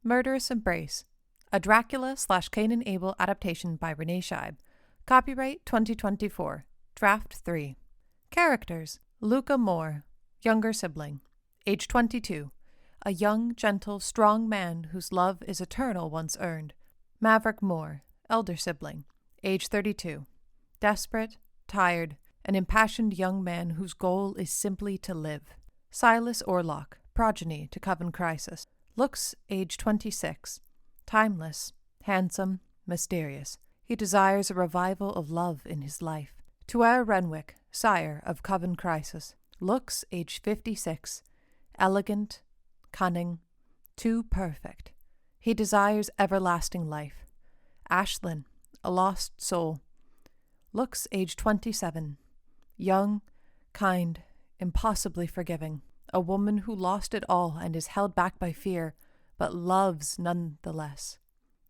Murderous Embrace, a Dracula/Cain and Abel adaptation by Renee Scheib. Copyright 2024. Draft 3. Characters: Luca Moore, younger sibling, age 22, a young, gentle, strong man whose love is eternal once earned. Maverick Moore, elder sibling, age 32, desperate, tired, an impassioned young man whose goal is simply to live. Silas Orlock, progeny to Coven Crisis, looks age 26, timeless, handsome, mysterious. He desires a revival of love in his life. Tuair Renwick, sire of Coven Crisis, looks age 56, elegant, cunning, too perfect. He desires everlasting life. Ashlyn, a lost soul, looks age 27, young, kind, impossibly forgiving. A woman who lost it all and is held back by fear, but loves nonetheless.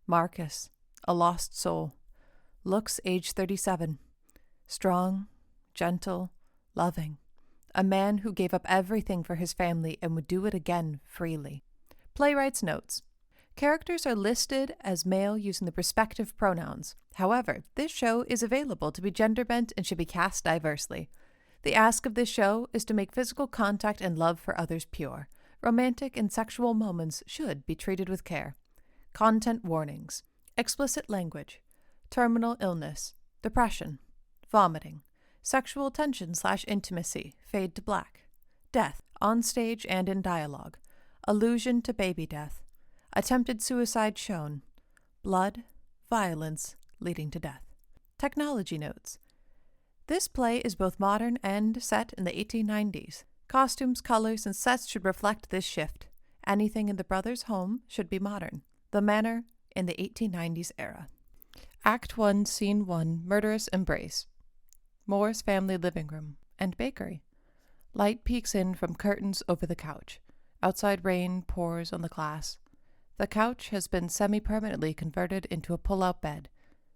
Marcus, a lost soul, looks age 37, strong, gentle, loving. A man who gave up everything for his family and would do it again freely. Playwright's notes. Characters are listed as male using the respective pronouns. However, this show is available to be gender-bent and should be cast diversely. The ask of this show is to make physical contact and love for others pure. Romantic and sexual moments should be treated with care. Content warnings: explicit language, terminal illness, depression, vomiting, sexual tension/intimacy, fade to black, death, on stage and in dialogue, allusion to baby death, attempted suicide shown, blood, violence, leading to death. Technology notes. This play is both modern and set in the 1890s. Costumes, colors, and sets should reflect this shift. Anything in the brothers' home should be modern. The manor in the 1890s era. Act 1, Scene 1, Murderous Embrace. Moore's family living room and bakery. Light peeks in from curtains over the couch. Outside rain pours on the glass. The couch has been semi-permanently converted into a pull-out bed.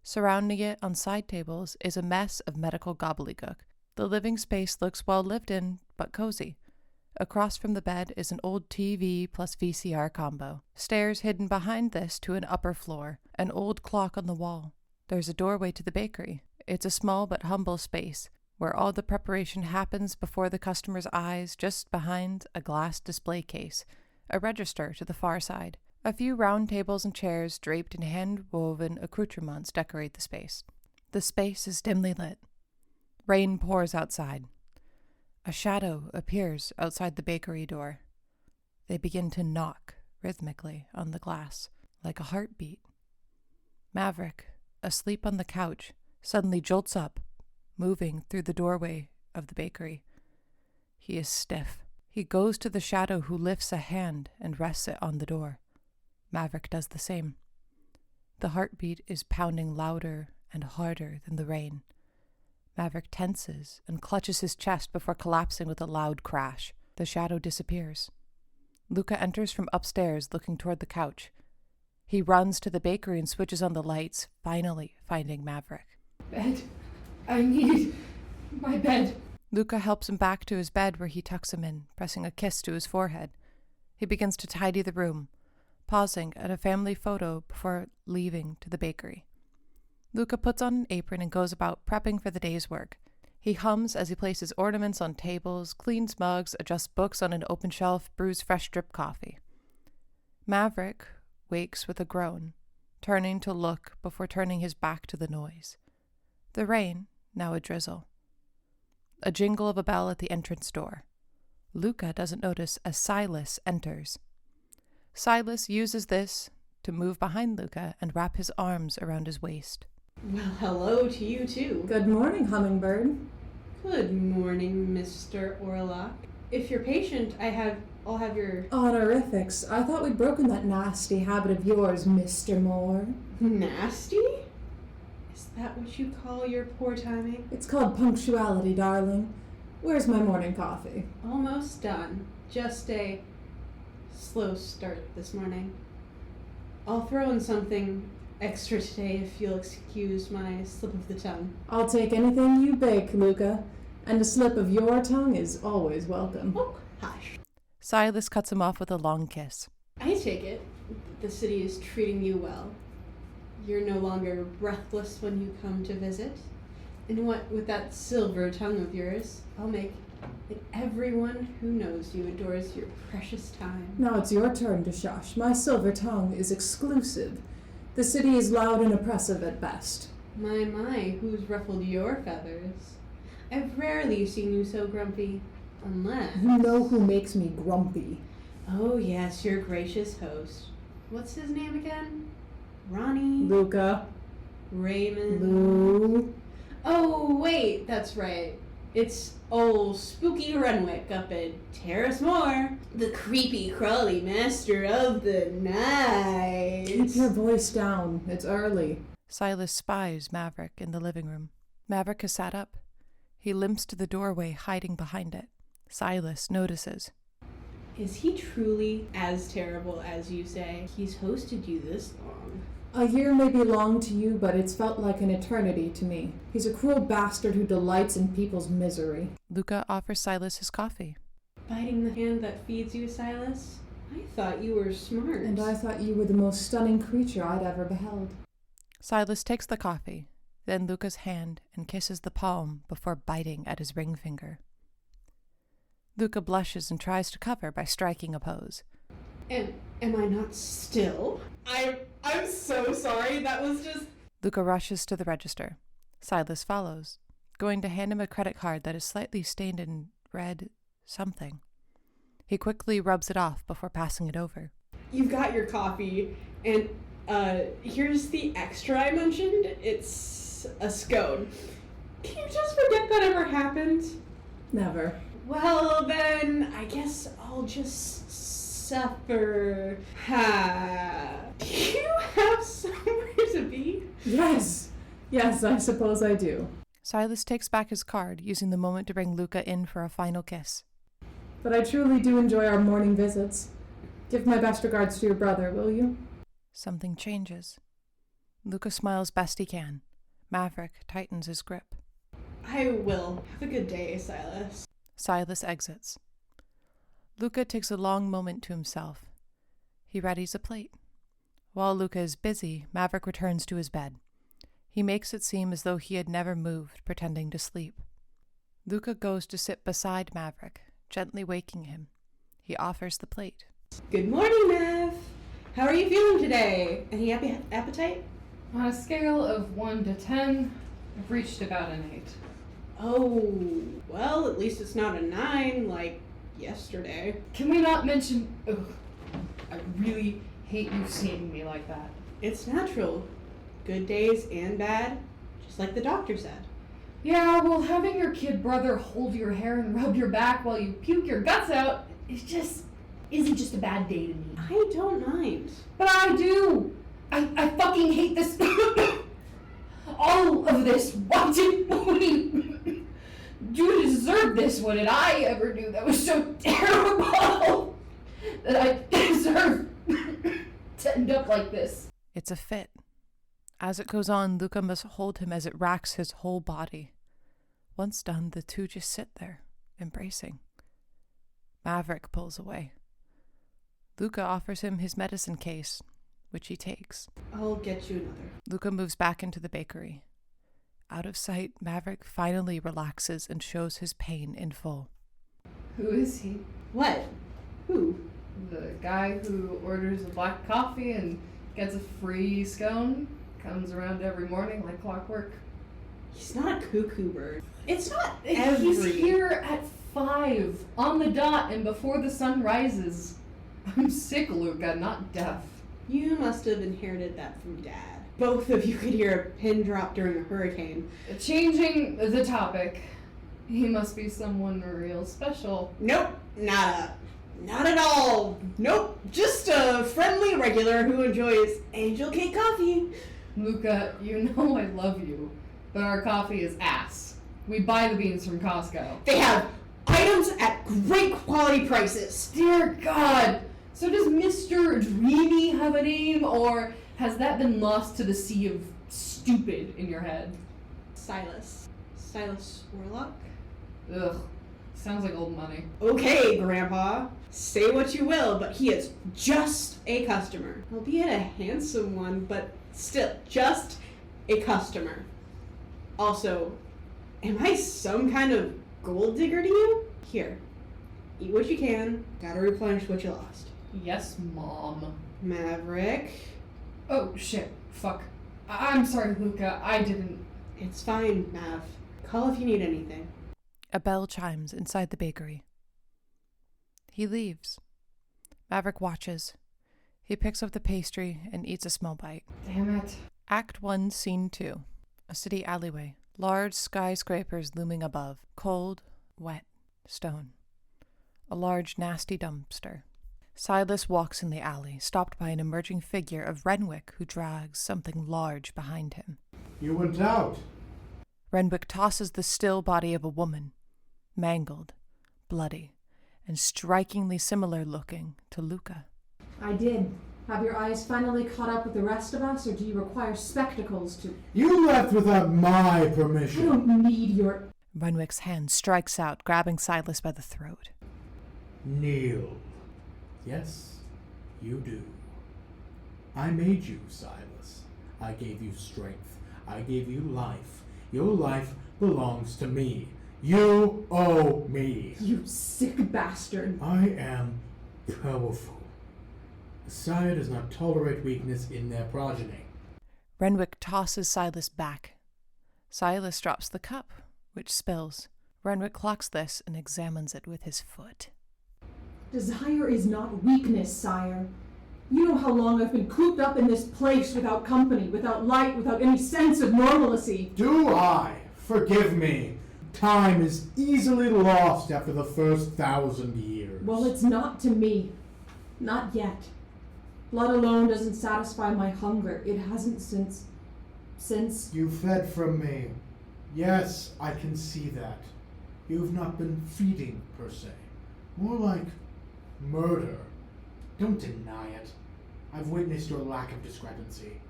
Surrounding it on side tables is a mess of medical gobbledygook. The living space looks well lived in, but cozy. Across from the bed is an old TV plus VCR combo. Stairs hidden behind this to an upper floor. An old clock on the wall. There's a doorway to the bakery. It's a small but humble space, where all the preparation happens before the customer's eyes, just behind a glass display case. A register to the far side. A few round tables and chairs draped in hand-woven accoutrements decorate the space. The space is dimly lit. Rain pours outside. A shadow appears outside the bakery door. They begin to knock rhythmically on the glass, like a heartbeat. Maverick, asleep on the couch, suddenly jolts up, moving through the doorway of the bakery. He is stiff. He goes to the shadow, who lifts a hand and rests it on the door. Maverick does the same. The heartbeat is pounding louder and harder than the rain. Maverick tenses and clutches his chest before collapsing with a loud crash. The shadow disappears. Luca enters from upstairs, looking toward the couch. He runs to the bakery and switches on the lights, finally finding Maverick. Bed. I need my bed. Luca helps him back to his bed, where he tucks him in, pressing a kiss to his forehead. He begins to tidy the room, pausing at a family photo before leaving to the bakery. Luca puts on an apron and goes about prepping for the day's work. He hums as he places ornaments on tables, cleans mugs, adjusts books on an open shelf, brews fresh drip coffee. Maverick wakes with a groan, turning to look before turning his back to the noise. The rain, now a drizzle. A jingle of a bell at the entrance door. Luca doesn't notice as Silas enters. Silas uses this to move behind Luca and wrap his arms around his waist. Well, hello to you, too. Good morning, Hummingbird. Good morning, Mr. Orlock. If you're patient, I'll have your... Honorifics. I thought we'd broken that nasty habit of yours, Mr. Moore. Nasty? Is that what you call your poor timing? It's called punctuality, darling. Where's my morning coffee? Almost done. Just a slow start this morning. I'll throw in something extra today if you'll excuse my slip of the tongue. I'll take anything you bake, Luca. And a slip of your tongue is always welcome. Oh, hush. Silas cuts him off with a long kiss. I take it. the city is treating you well. You're no longer breathless when you come to visit. And what with that silver tongue of yours, I'll make it everyone who knows you adores your precious time. Now it's your turn to shush. My silver tongue is exclusive. The city is loud and oppressive at best. My, who's ruffled your feathers? I've rarely seen you so grumpy, unless... You know who makes me grumpy. Oh yes, your gracious host. What's his name again? Ronnie? Luca. Raymond? Lou. Oh, wait, that's right. It's old Spooky Renwick up at Terrace Moor, the creepy crawly master of the night. Keep your voice down. It's early. Silas spies Maverick in the living room. Maverick has sat up. He limps to the doorway, hiding behind it. Silas notices. Is he truly as terrible as you say? He's hosted you this long. A year may be long to you, but it's felt like an eternity to me. He's a cruel bastard who delights in people's misery. Luca offers Silas his coffee. Biting the hand that feeds you, Silas? I thought you were smart. And I thought you were the most stunning creature I'd ever beheld. Silas takes the coffee, then Luca's hand, and kisses the palm before biting at his ring finger. Luca blushes and tries to cover by striking a pose. Am I not still? I'm so sorry, that was just... Luca rushes to the register. Silas follows, going to hand him a credit card that is slightly stained in red something. He quickly rubs it off before passing it over. You've got your coffee, and here's the extra I mentioned. It's a scone. Can you just forget that ever happened? Never. Well, then, I guess I'll just suffer. Do you have somewhere to be? Yes, I suppose I do. Silas takes back his card, using the moment to bring Luca in for a final kiss. But I truly do enjoy our morning visits. Give my best regards to your brother, will you? Something changes. Luca smiles best he can. Maverick tightens his grip. I will. Have a good day, Silas. Silas exits. Luca takes a long moment to himself. He readies a plate. While Luca is busy, Maverick returns to his bed. He makes it seem as though he had never moved, pretending to sleep. Luca goes to sit beside Maverick, gently waking him. He offers the plate. Good morning, Mav. How are you feeling today? Any appetite? On a scale of 1 to 10, I've reached about an 8. Oh, well, at least it's not a 9 like yesterday. Can we not mention... Ugh, I really hate you seeing me like that. It's natural. Good days and bad, just like the doctor said. Yeah, well, having your kid brother hold your hair and rub your back while you puke your guts out isn't just a bad day to me. I don't mind. But I do! I fucking hate this... all of this. Why did we... You deserve this. What did I ever do that was so terrible that I deserve to end up like this? It's a fit. As it goes on, Luca must hold him as it racks his whole body. Once done, the two just sit there, embracing. Maverick pulls away. Luca offers him his medicine case, which he takes. I'll get you another. Luca moves back into the bakery. Out of sight, Maverick finally relaxes and shows his pain in full. Who is he? What? Who? The guy who orders a black coffee and gets a free scone? Comes around every morning like clockwork? He's not a cuckoo bird. It's not He's here at 5 on the dot and before the sun rises. I'm sick, Luca, not deaf. You must have inherited that from Dad. Both of you could hear a pin drop during a hurricane. Changing the topic. He must be someone real special. Nope, not at all. Nope, just a friendly regular who enjoys angel cake coffee. Luca, you know I love you, but our coffee is ass. We buy the beans from Costco. They have items at great quality prices. Dear God! So does Mr. Dreamy have a name, or has that been lost to the sea of stupid in your head? Silas Warlock? Ugh. Sounds like old money. Okay, Grandpa. Say what you will, but he is just a customer. Albeit a handsome one, but still, just a customer. Also, am I some kind of gold digger to you? Here, eat what you can. Gotta replenish what you lost. Yes, Mom. Maverick. Oh, shit. Fuck. I'm sorry, Luca. I didn't... It's fine, Mav. Call if you need anything. A bell chimes inside the bakery. He leaves. Maverick watches. He picks up the pastry and eats a small bite. Damn it. Act 1, Scene 2. A city alleyway. Large skyscrapers looming above. Cold, wet, stone. A large, nasty dumpster. Silas walks in the alley, stopped by an emerging figure of Renwick, who drags something large behind him. You went out. Renwick tosses the still body of a woman, mangled, bloody, and strikingly similar looking to Luca. I did. Have your eyes finally caught up with the rest of us, or do you require spectacles to... You left without my I permission. don't need your... Renwick's hand strikes out, grabbing Silas by the throat. Kneel. Yes, you do. I made you, Silas. I gave you strength. I gave you life. Your life belongs to me. You owe me. You sick bastard. I am powerful. The sire does not tolerate weakness in their progeny. Renwick tosses Silas back. Silas drops the cup, which spills. Renwick clocks this and examines it with his foot. Desire is not weakness, sire. You know how long I've been cooped up in this place without company, without light, without any sense of normalcy. Do I? Forgive me. Time is easily lost after the first 1,000 years. Well, it's not to me. Not yet. Blood alone doesn't satisfy my hunger. It hasn't since... You fed from me. Yes, I can see that. You've not been feeding, per se. More like murder. Don't deny it. I've witnessed your lack of discrepancy.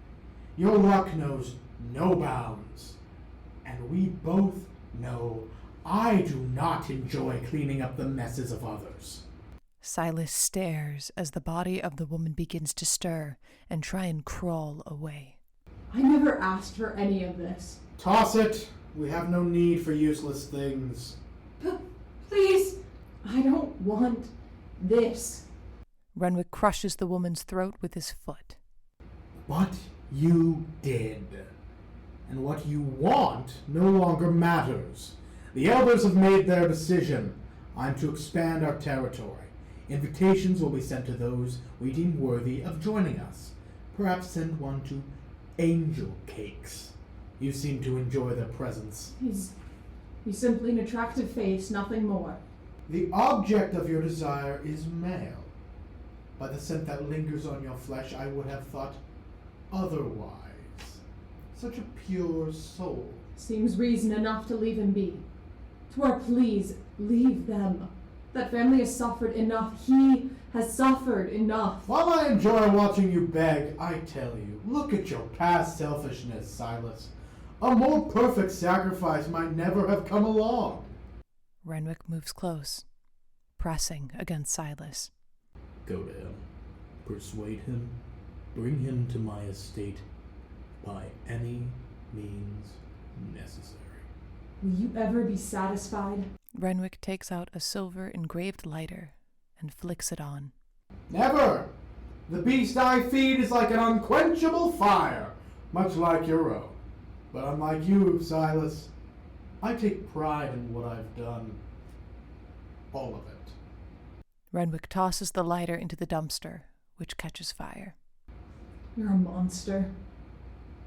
Your luck knows no bounds. And we both know I do not enjoy cleaning up the messes of others. Silas stares as the body of the woman begins to stir and try and crawl away. I never asked for any of this. Toss it. We have no need for useless things. Please! I don't want this. Renwick crushes the woman's throat with his foot. What you did. And what you want no longer matters. The elders have made their decision. I'm to expand our territory. Invitations will be sent to those we deem worthy of joining us. Perhaps send one to Angel Cakes. You seem to enjoy their presence. He's simply an attractive face, nothing more. The object of your desire is male. By the scent that lingers on your flesh, I would have thought otherwise. Such a pure soul. Seems reason enough to leave him be. Twar, please, leave them. That family has suffered enough. He has suffered enough. While I enjoy watching you beg, I tell you, look at your past selfishness, Silas. A more perfect sacrifice might never have come along. Renwick moves close, pressing against Silas. Go to him. Persuade him. Bring him to my estate by any means necessary. Will you ever be satisfied? Renwick takes out a silver engraved lighter and flicks it on. Never! The beast I feed is like an unquenchable fire, much like your own. But unlike you, Silas, I take pride in what I've done. All of it. Renwick tosses the lighter into the dumpster, which catches fire. You're a monster.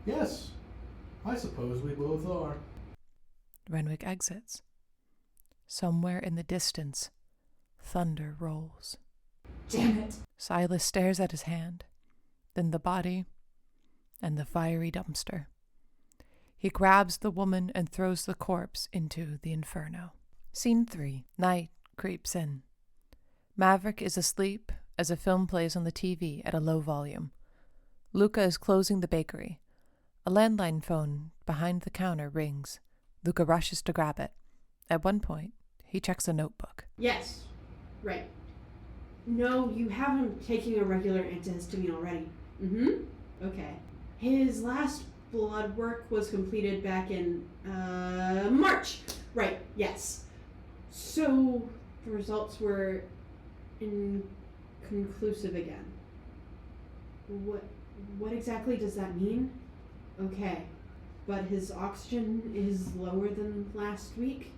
Yes, I suppose we both are. Renwick exits. Somewhere in the distance, thunder rolls. Damn it. Silas stares at his hand, then the body, and the fiery dumpster. He grabs the woman and throws the corpse into the inferno. Scene 3. Night creeps in. Maverick is asleep as a film plays on the TV at a low volume. Luca is closing the bakery. A landline phone behind the counter rings. Luca rushes to grab it. At one point, He checks a notebook. Yes. Right. No, you have him taking a regular antihistamine already. Okay. His last blood work was completed back in, March. Right, yes. So, the results were inconclusive again. What exactly does that mean? Okay. But his oxygen is lower than last week,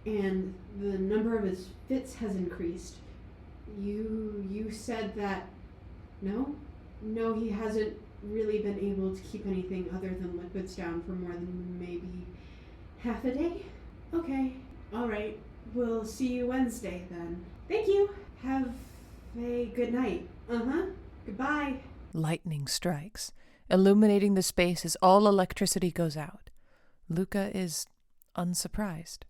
and the number of his fits has increased. You said that... No, he hasn't really been able to keep anything other than liquids down for more than maybe half a day? Okay, alright. We'll see you Wednesday then. Thank you. Have a good night. Goodbye. Lightning strikes, illuminating the space as all electricity goes out. Luca is unsurprised.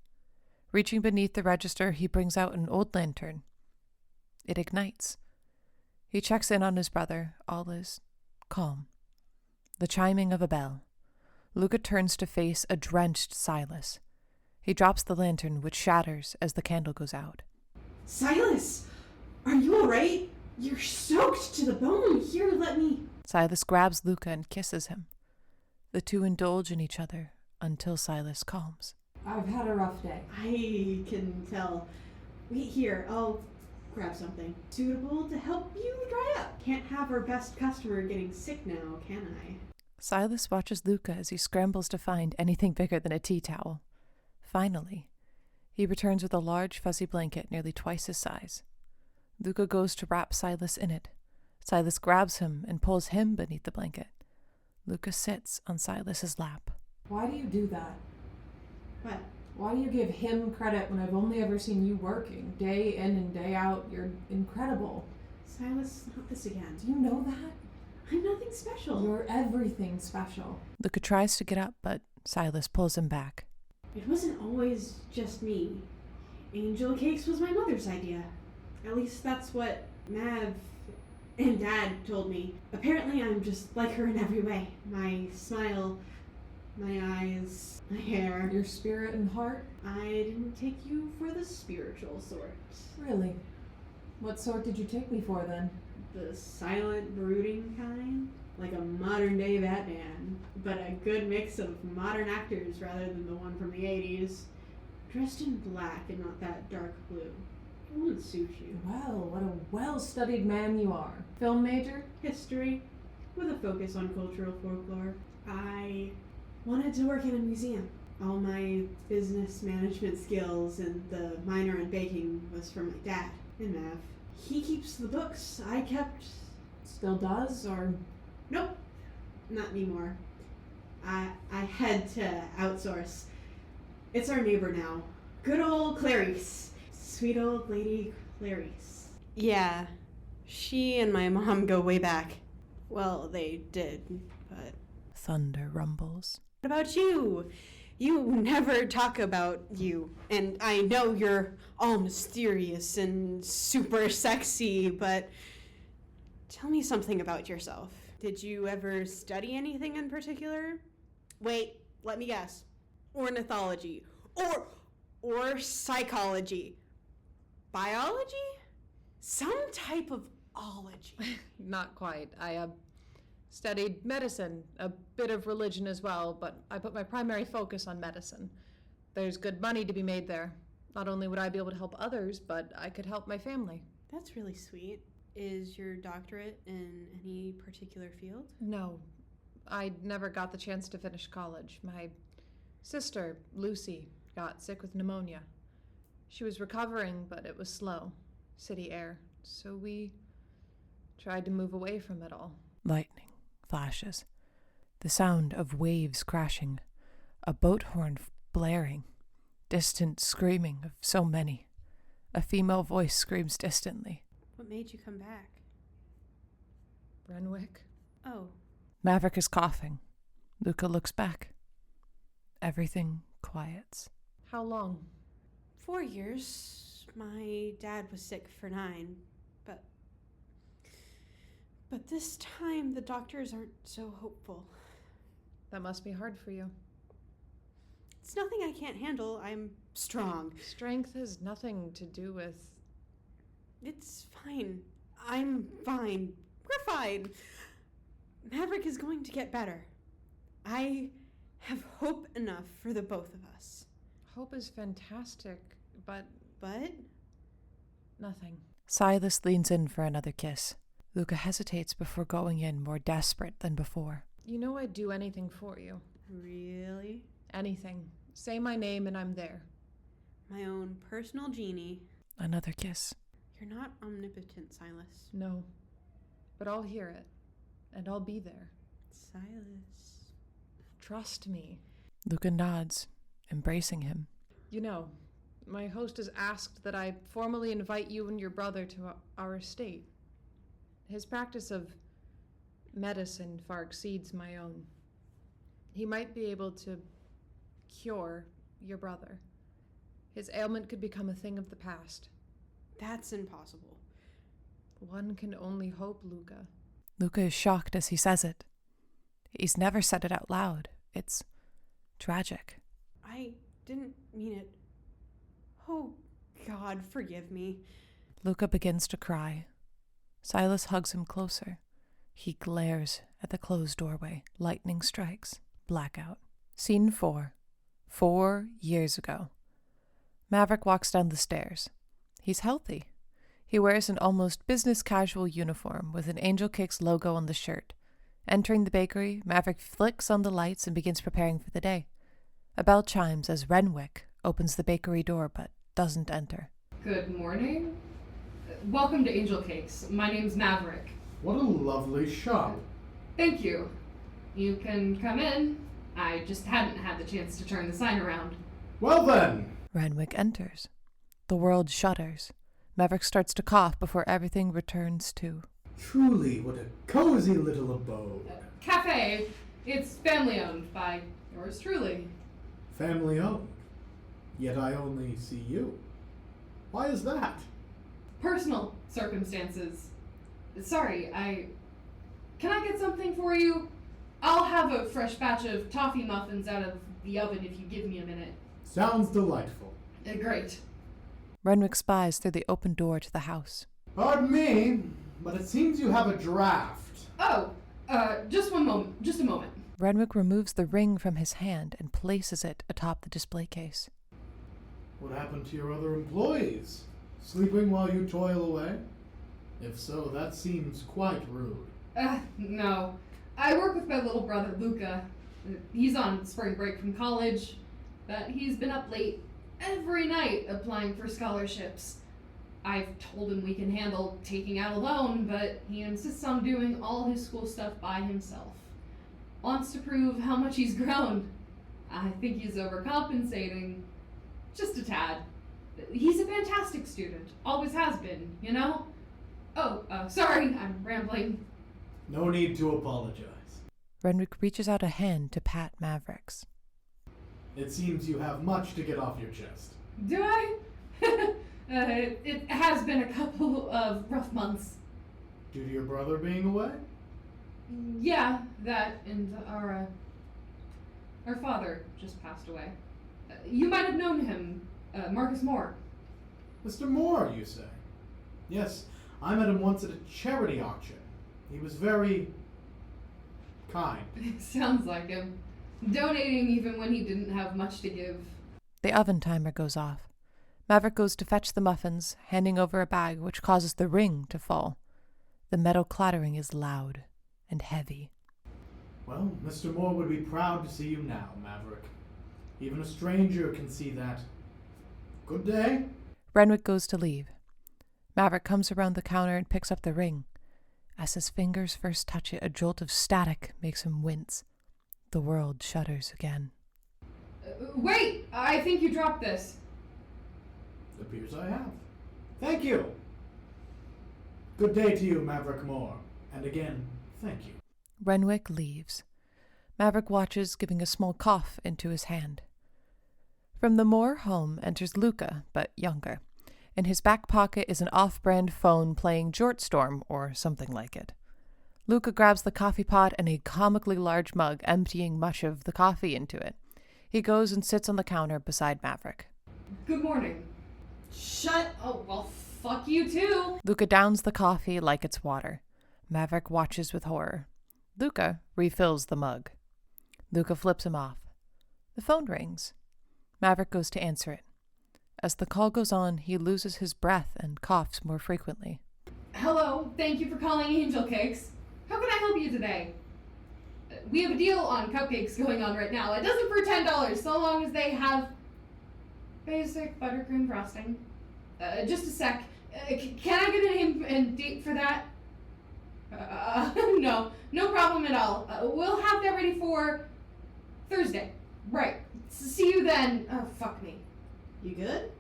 Reaching beneath the register, he brings out an old lantern. It ignites. He checks in on his brother. All is calm. The chiming of a bell. Luca turns to face a drenched Silas. He drops the lantern, which shatters as the candle goes out. Silas! Are you alright? You're soaked to the bone. Here, let me... Silas grabs Luca and kisses him. The two indulge in each other until Silas calms. I've had a rough day. I can tell. Wait here, I'll grab something suitable to help you dry up. Can't have our best customer getting sick now, can I? Silas watches Luca as he scrambles to find anything bigger than a tea towel. Finally, he returns with a large fuzzy blanket nearly twice his size. Luca goes to wrap Silas in it. Silas grabs him and pulls him beneath the blanket. Luca sits on Silas's lap. Why do you do that? What? Why do you give him credit when I've only ever seen you working? Day in and day out, you're incredible. Silas, not this again. Do you know that? I'm nothing special. You're everything special. Luca tries to get up, but Silas pulls him back. It wasn't always just me. Angel cakes was my mother's idea. At least that's what Mav and Dad told me. Apparently I'm just like her in every way. My smile, my eyes, my hair. Your spirit and heart? I didn't take you for the spiritual sort. Really? What sort did you take me for then? The silent, brooding kind. Like a modern-day Batman. But a good mix of modern actors rather than the one from the 80s. Dressed in black and not that dark blue. It wouldn't suit you. Well, what a well-studied man you are. Film major? History, with a focus on cultural folklore. I wanted to work in a museum. All my business management skills and the minor in baking was from my dad and Mav. He keeps the books I kept. Still does, or? Nope, not anymore. I had to outsource. It's our neighbor now. Good old Clarice. Sweet old lady Clarice. Yeah, she and my mom go way back. Well, they did, but... Thunder rumbles. What about you? You never talk about you. And I know you're all mysterious and super sexy, but tell me something about yourself. Did you ever study anything in particular? Wait, let me guess. Ornithology. Or psychology. Biology? Some type of ology. Not quite. I studied medicine, a bit of religion as well, but I put my primary focus on medicine. There's good money to be made there. Not only would I be able to help others, but I could help my family. That's really sweet. Is your doctorate in any particular field? No, I never got the chance to finish college. My sister, Lucy, got sick with pneumonia. She was recovering, but it was slow. City air. So we tried to move away from it all. Lightning flashes. The sound of waves crashing. A boat horn blaring. Distant screaming of so many. A female voice screams distantly. What made you come back? Renwick? Oh. Maverick is coughing. Luca looks back. Everything quiets. How long? 4 years. My dad was sick for 9, but this time the doctors aren't so hopeful. That must be hard for you. It's nothing I can't handle. I'm strong. Strength has nothing to do with... It's fine. I'm fine. We're fine. Maverick is going to get better. I have hope enough for the both of us. Hope is fantastic, but But nothing. Silas leans in for another kiss. Luca hesitates before going in, more desperate than before. You know I'd do anything for you. really, Anything. Say my name and I'm there. my own personal genie. Another kiss. You're not omnipotent, Silas. No. But I'll hear it. And I'll be there. Silas. Trust me. Luca nods, embracing him. You know, my host has asked that I formally invite you and your brother to our estate. His practice of medicine far exceeds my own. He might be able to cure your brother. His ailment could become a thing of the past. That's impossible. One can only hope, Luca. Luca is shocked as he says it. He's never said it out loud. It's tragic. I didn't mean it. Oh, God, forgive me. Luca begins to cry. Silas hugs him closer. He glares at the closed doorway. Lightning strikes. Blackout. Scene 4. 4 years ago. Maverick walks down the stairs. He's healthy. He wears an almost business-casual uniform with an Angel Cakes logo on the shirt. Entering the bakery, Maverick flicks on the lights and begins preparing for the day. A bell chimes as Renwick opens the bakery door but doesn't enter. Good morning. Welcome to Angel Cakes. My name's Maverick. What a lovely shop. Thank you. You can come in. I just hadn't had the chance to turn the sign around. Well then. Renwick enters. The world shudders. Maverick starts to cough before everything returns to... Truly, what a cozy little abode. Cafe. It's family owned by yours truly. Family owned. Yet I only see you. Why is that? Personal circumstances. Sorry, Can I get something for you? I'll have a fresh batch of toffee muffins out of the oven if you give me a minute. Sounds delightful. Great. Renwick spies through the open door to the house. Pardon me, but it seems you have a draft. Oh, just one moment. Just a moment. Renwick removes the ring from his hand and places it atop the display case. What happened to your other employees? Sleeping while you toil away? If so, that seems quite rude. No. I work with my little brother, Luca. He's on spring break from college, but he's been up late every night applying for scholarships. I've told him we can handle taking out a loan, but he insists on doing all his school stuff by himself. Wants to prove how much he's grown. I think he's overcompensating. Just a tad. He's a fantastic student. Always has been, you know? Oh, sorry, I'm rambling. No need to apologize. Renwick reaches out a hand to pat Maverick's. It seems you have much to get off your chest. Do I? It has been a couple of rough months. Due to your brother being away? Yeah, that and our father just passed away. You might have known him, Marcus Moore. Mr. Moore, you say? Yes, I met him once at a charity auction. He was very kind. Sounds like him. Donating even when he didn't have much to give. The oven timer goes off. Maverick goes to fetch the muffins, handing over a bag which causes the ring to fall. The metal clattering is loud and heavy. Well, Mr. Moore would be proud to see you now, Maverick. Even a stranger can see that. Good day. Renwick goes to leave. Maverick comes around the counter and picks up the ring. As his fingers first touch it, a jolt of static makes him wince. The world shudders again. Wait! I think you dropped this. It appears I have. Thank you. Good day to you, Maverick Moore. And again, thank you. Renwick leaves. Maverick watches, giving a small cough into his hand. From the Moore home enters Luca, but younger. In his back pocket is an off-brand phone playing Jortstorm, or something like it. Luca grabs the coffee pot and a comically large mug, emptying much of the coffee into it. He goes and sits on the counter beside Maverick. Good morning. Shut Oh, well, fuck you too. Luca downs the coffee like it's water. Maverick watches with horror. Luca refills the mug. Luca flips him off. The phone rings. Maverick goes to answer it. As the call goes on, he loses his breath and coughs more frequently. Hello, thank you for calling Angel Cakes. How can I help you today? We have a deal on cupcakes going on right now. A dozen for $10, so long as they have basic buttercream frosting. Just a sec. Can I get a name and date for that? No problem at all. We'll have that ready for Thursday. Right. See you then. Oh, fuck me. You good?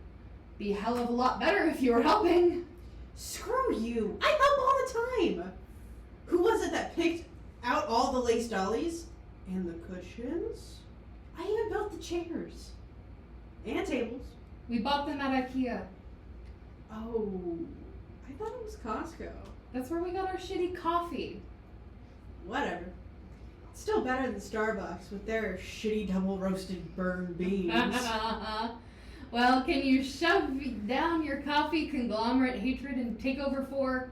Be a hell of a lot better if you were helping. Screw you. I help all the time. Who was it that picked out all the lace dollies? And the cushions? I even built the chairs. And tables. We bought them at IKEA. Oh, I thought it was Costco. That's where we got our shitty coffee. Whatever. It's still better than Starbucks with their shitty double roasted burned beans. Well, can you shove down your coffee conglomerate hatred and take over for,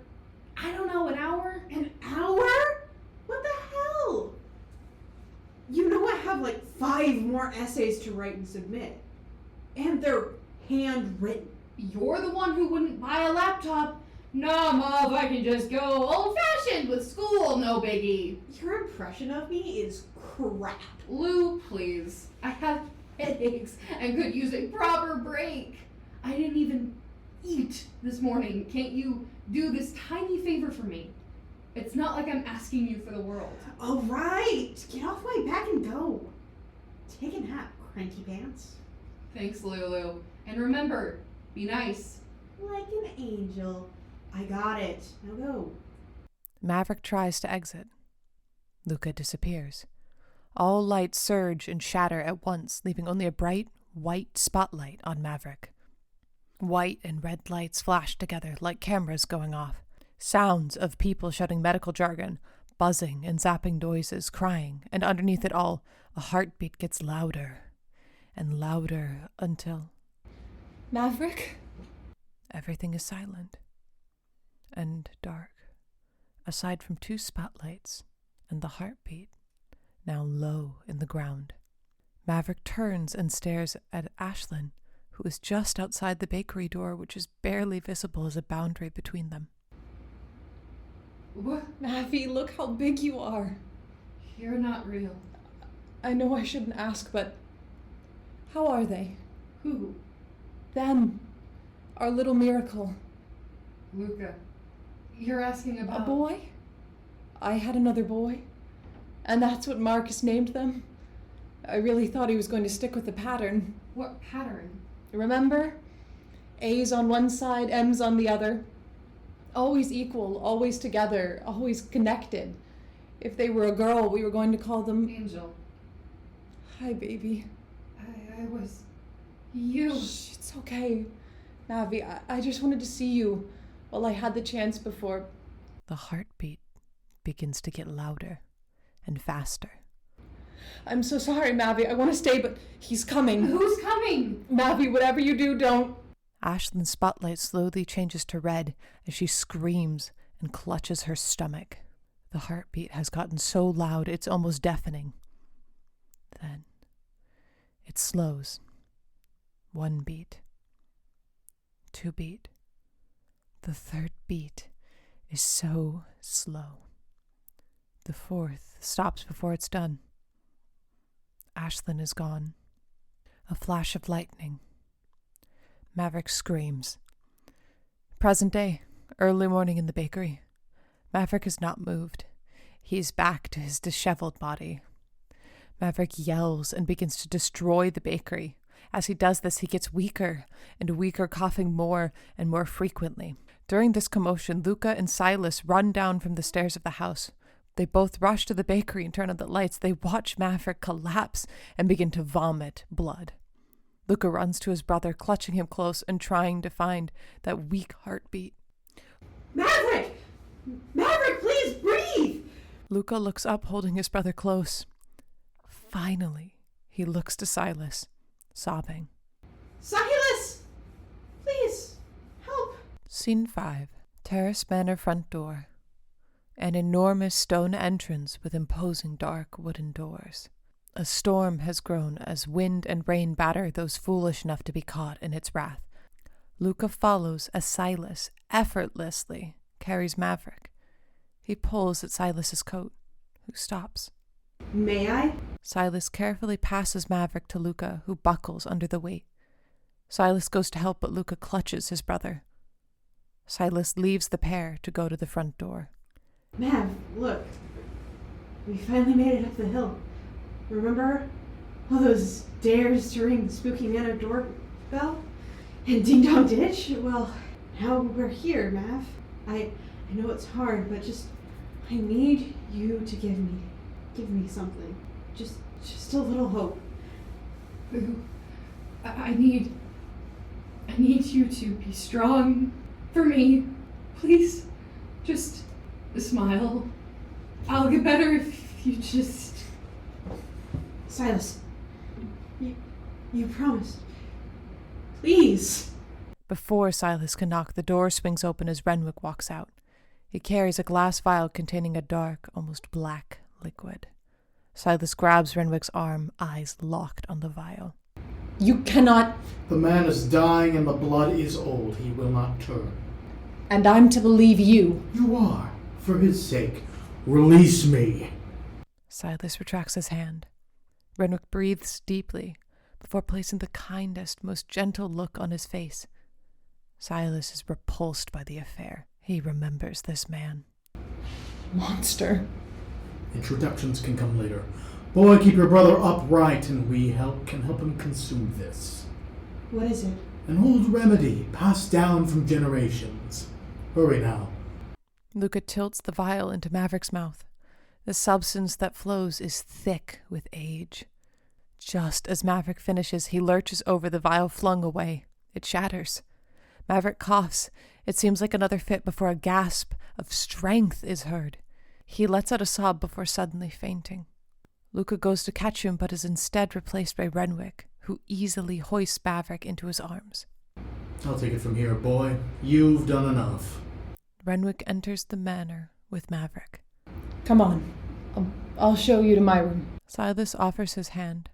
I don't know, an hour? An hour? What the hell? You know I have like 5 more essays to write and submit. And they're handwritten. You're the one who wouldn't buy a laptop. Nah, Mom, I can just go old-fashioned with school, no biggie. Your impression of me is crap. Lou, please. I have headaches and could use a proper break. I didn't even eat this morning. Can't you do this tiny favor for me? It's not like I'm asking you for the world. All right, get off my back and go. Take a nap, cranky pants. Thanks, Lulu. And remember, be nice. Like an angel. I got it. Now go. Maverick tries to exit. Luca disappears. All lights surge and shatter at once, leaving only a bright, white spotlight on Maverick. White and red lights flash together like cameras going off. Sounds of people shouting medical jargon, buzzing and zapping noises, crying, and underneath it all, a heartbeat gets louder and louder until Maverick? everything is silent and dark, aside from 2 spotlights and the heartbeat, now low in the ground. Maverick turns and stares at Ashlyn, who is just outside the bakery door, which is barely visible as a boundary between them. What? Mavi, look how big you are. You're not real. I know I shouldn't ask, but how are they? Who? Them. Our little miracle. Luca. You're asking about... A boy? I had another boy. And that's what Marcus named them. I really thought he was going to stick with the pattern. What pattern? Remember? A's on one side, M's on the other. Always equal, always together, always connected. If they were a girl, we were going to call them... Angel. Hi, baby. I was... You... Shh, it's okay. Navi, I just wanted to see you while I had the chance before. The heartbeat begins to get louder and faster. I'm so sorry, Mavi. I want to stay, but he's coming. Who's coming? Mavi, whatever you do, don't... Ashlyn's spotlight slowly changes to red as she screams and clutches her stomach. The heartbeat has gotten so loud it's almost deafening. Then it slows. 1 beat. 2 beat. The 3rd beat is so slow. The 4th stops before it's done. Ashlyn is gone. A flash of lightning. Maverick screams. Present day, early morning in the bakery. Maverick has not moved. He's back to his disheveled body. Maverick yells and begins to destroy the bakery. As he does this, he gets weaker and weaker, coughing more and more frequently. During this commotion, Luca and Silas run down from the stairs of the house. They both rush to the bakery and turn on the lights. They watch Maverick collapse and begin to vomit blood. Luca runs to his brother, clutching him close and trying to find that weak heartbeat. Maverick! Maverick, please breathe! Luca looks up, holding his brother close. Finally, he looks to Silas, sobbing. Silas! Scene 5. Terrace Manor front door. An enormous stone entrance with imposing dark wooden doors. A storm has grown as wind and rain batter those foolish enough to be caught in its wrath. Luca follows as Silas effortlessly carries Maverick. He pulls at Silas's coat, who stops. May I? Silas carefully passes Maverick to Luca, who buckles under the weight. Silas goes to help, but Luca clutches his brother. Silas leaves the pair to go to the front door. Mav, look. We finally made it up the hill. Remember all those dares to ring the spooky manor doorbell? And Ding Dong Ditch? Well, now we're here, Mav. I know it's hard, but I need you to give me something. Just a little hope. Boo. I need you to be strong for me. Please, just smile. I'll get better if you just... Silas, you promised. Please. Before Silas can knock, the door swings open as Renwick walks out. He carries a glass vial containing a dark, almost black liquid. Silas grabs Renwick's arm, eyes locked on the vial. You cannot... The man is dying and the blood is old. He will not turn. And I'm to believe you. You are. For his sake, release me. Silas retracts his hand. Renwick breathes deeply before placing the kindest, most gentle look on his face. Silas is repulsed by the affair. He remembers this man. Monster. Introductions can come later. Boy, keep your brother upright, and we can help him consume this. What is it? An old remedy passed down from generations. Hurry now. Luca tilts the vial into Maverick's mouth. The substance that flows is thick with age. Just as Maverick finishes, he lurches over the vial flung away. It shatters. Maverick coughs. It seems like another fit before a gasp of strength is heard. He lets out a sob before suddenly fainting. Luca goes to catch him, but is instead replaced by Renwick, who easily hoists Maverick into his arms. I'll take it from here, boy. You've done enough. Renwick enters the manor with Maverick. Come on. I'll show you to my room. Silas offers his hand.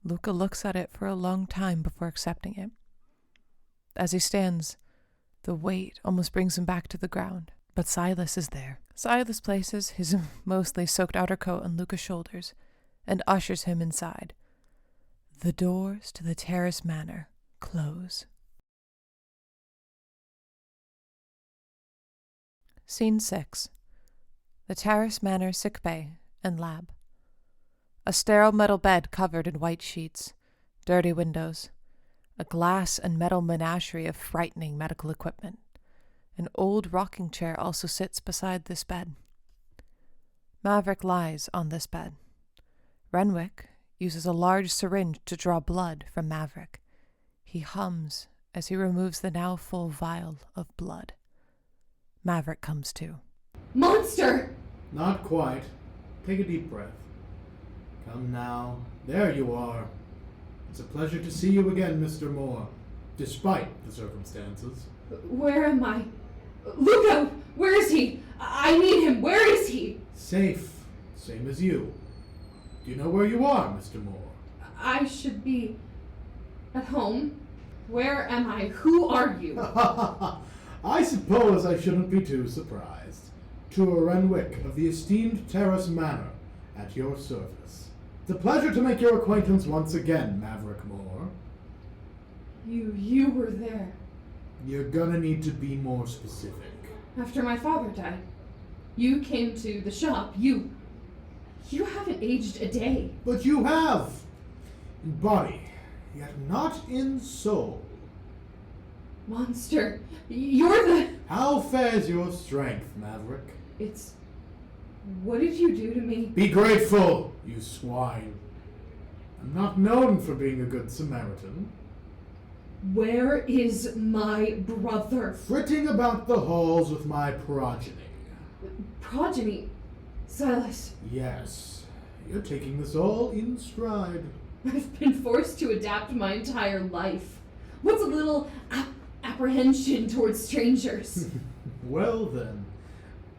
Luca looks at it for a long time before accepting it. As he stands, the weight almost brings him back to the ground, but Silas is there. Silas places his mostly soaked outer coat on Luca's shoulders and ushers him inside. The doors to the terrace manor close. Scene 6. The terrace manor sick bay and lab. A sterile metal bed covered in white sheets, dirty windows, a glass and metal menagerie of frightening medical equipment. An old rocking chair also sits beside this bed. Maverick lies on this bed. Renwick uses a large syringe to draw blood from Maverick. He hums as he removes the now full vial of blood. Maverick comes to. Monster! Not quite. Take a deep breath. Come now. There you are. It's a pleasure to see you again, Mr. Moore, despite the circumstances. Where am I? Luca! Where is he? I need him. Where is he? Safe. Same as you. Do you know where you are, Mr. Moore? I should be at home. Where am I? Who are you? I suppose I shouldn't be too surprised. To Renwick of the esteemed Terrace Manor, at your service. It's a pleasure to make your acquaintance once again, Maverick Moore. You were there. You're gonna need to be more specific. After my father died. You came to the shop. You haven't aged a day. But you have! In body, yet not in soul. Monster, you're the... How fares your strength, Maverick? It's... What did you do to me? Be grateful, you swine. I'm not known for being a good Samaritan. Where is my brother? Fritting about the halls with my progeny. Progeny? Silas, Yes, you're taking this all in stride. I've been forced to adapt my entire life. What's a little apprehension towards strangers. Well then,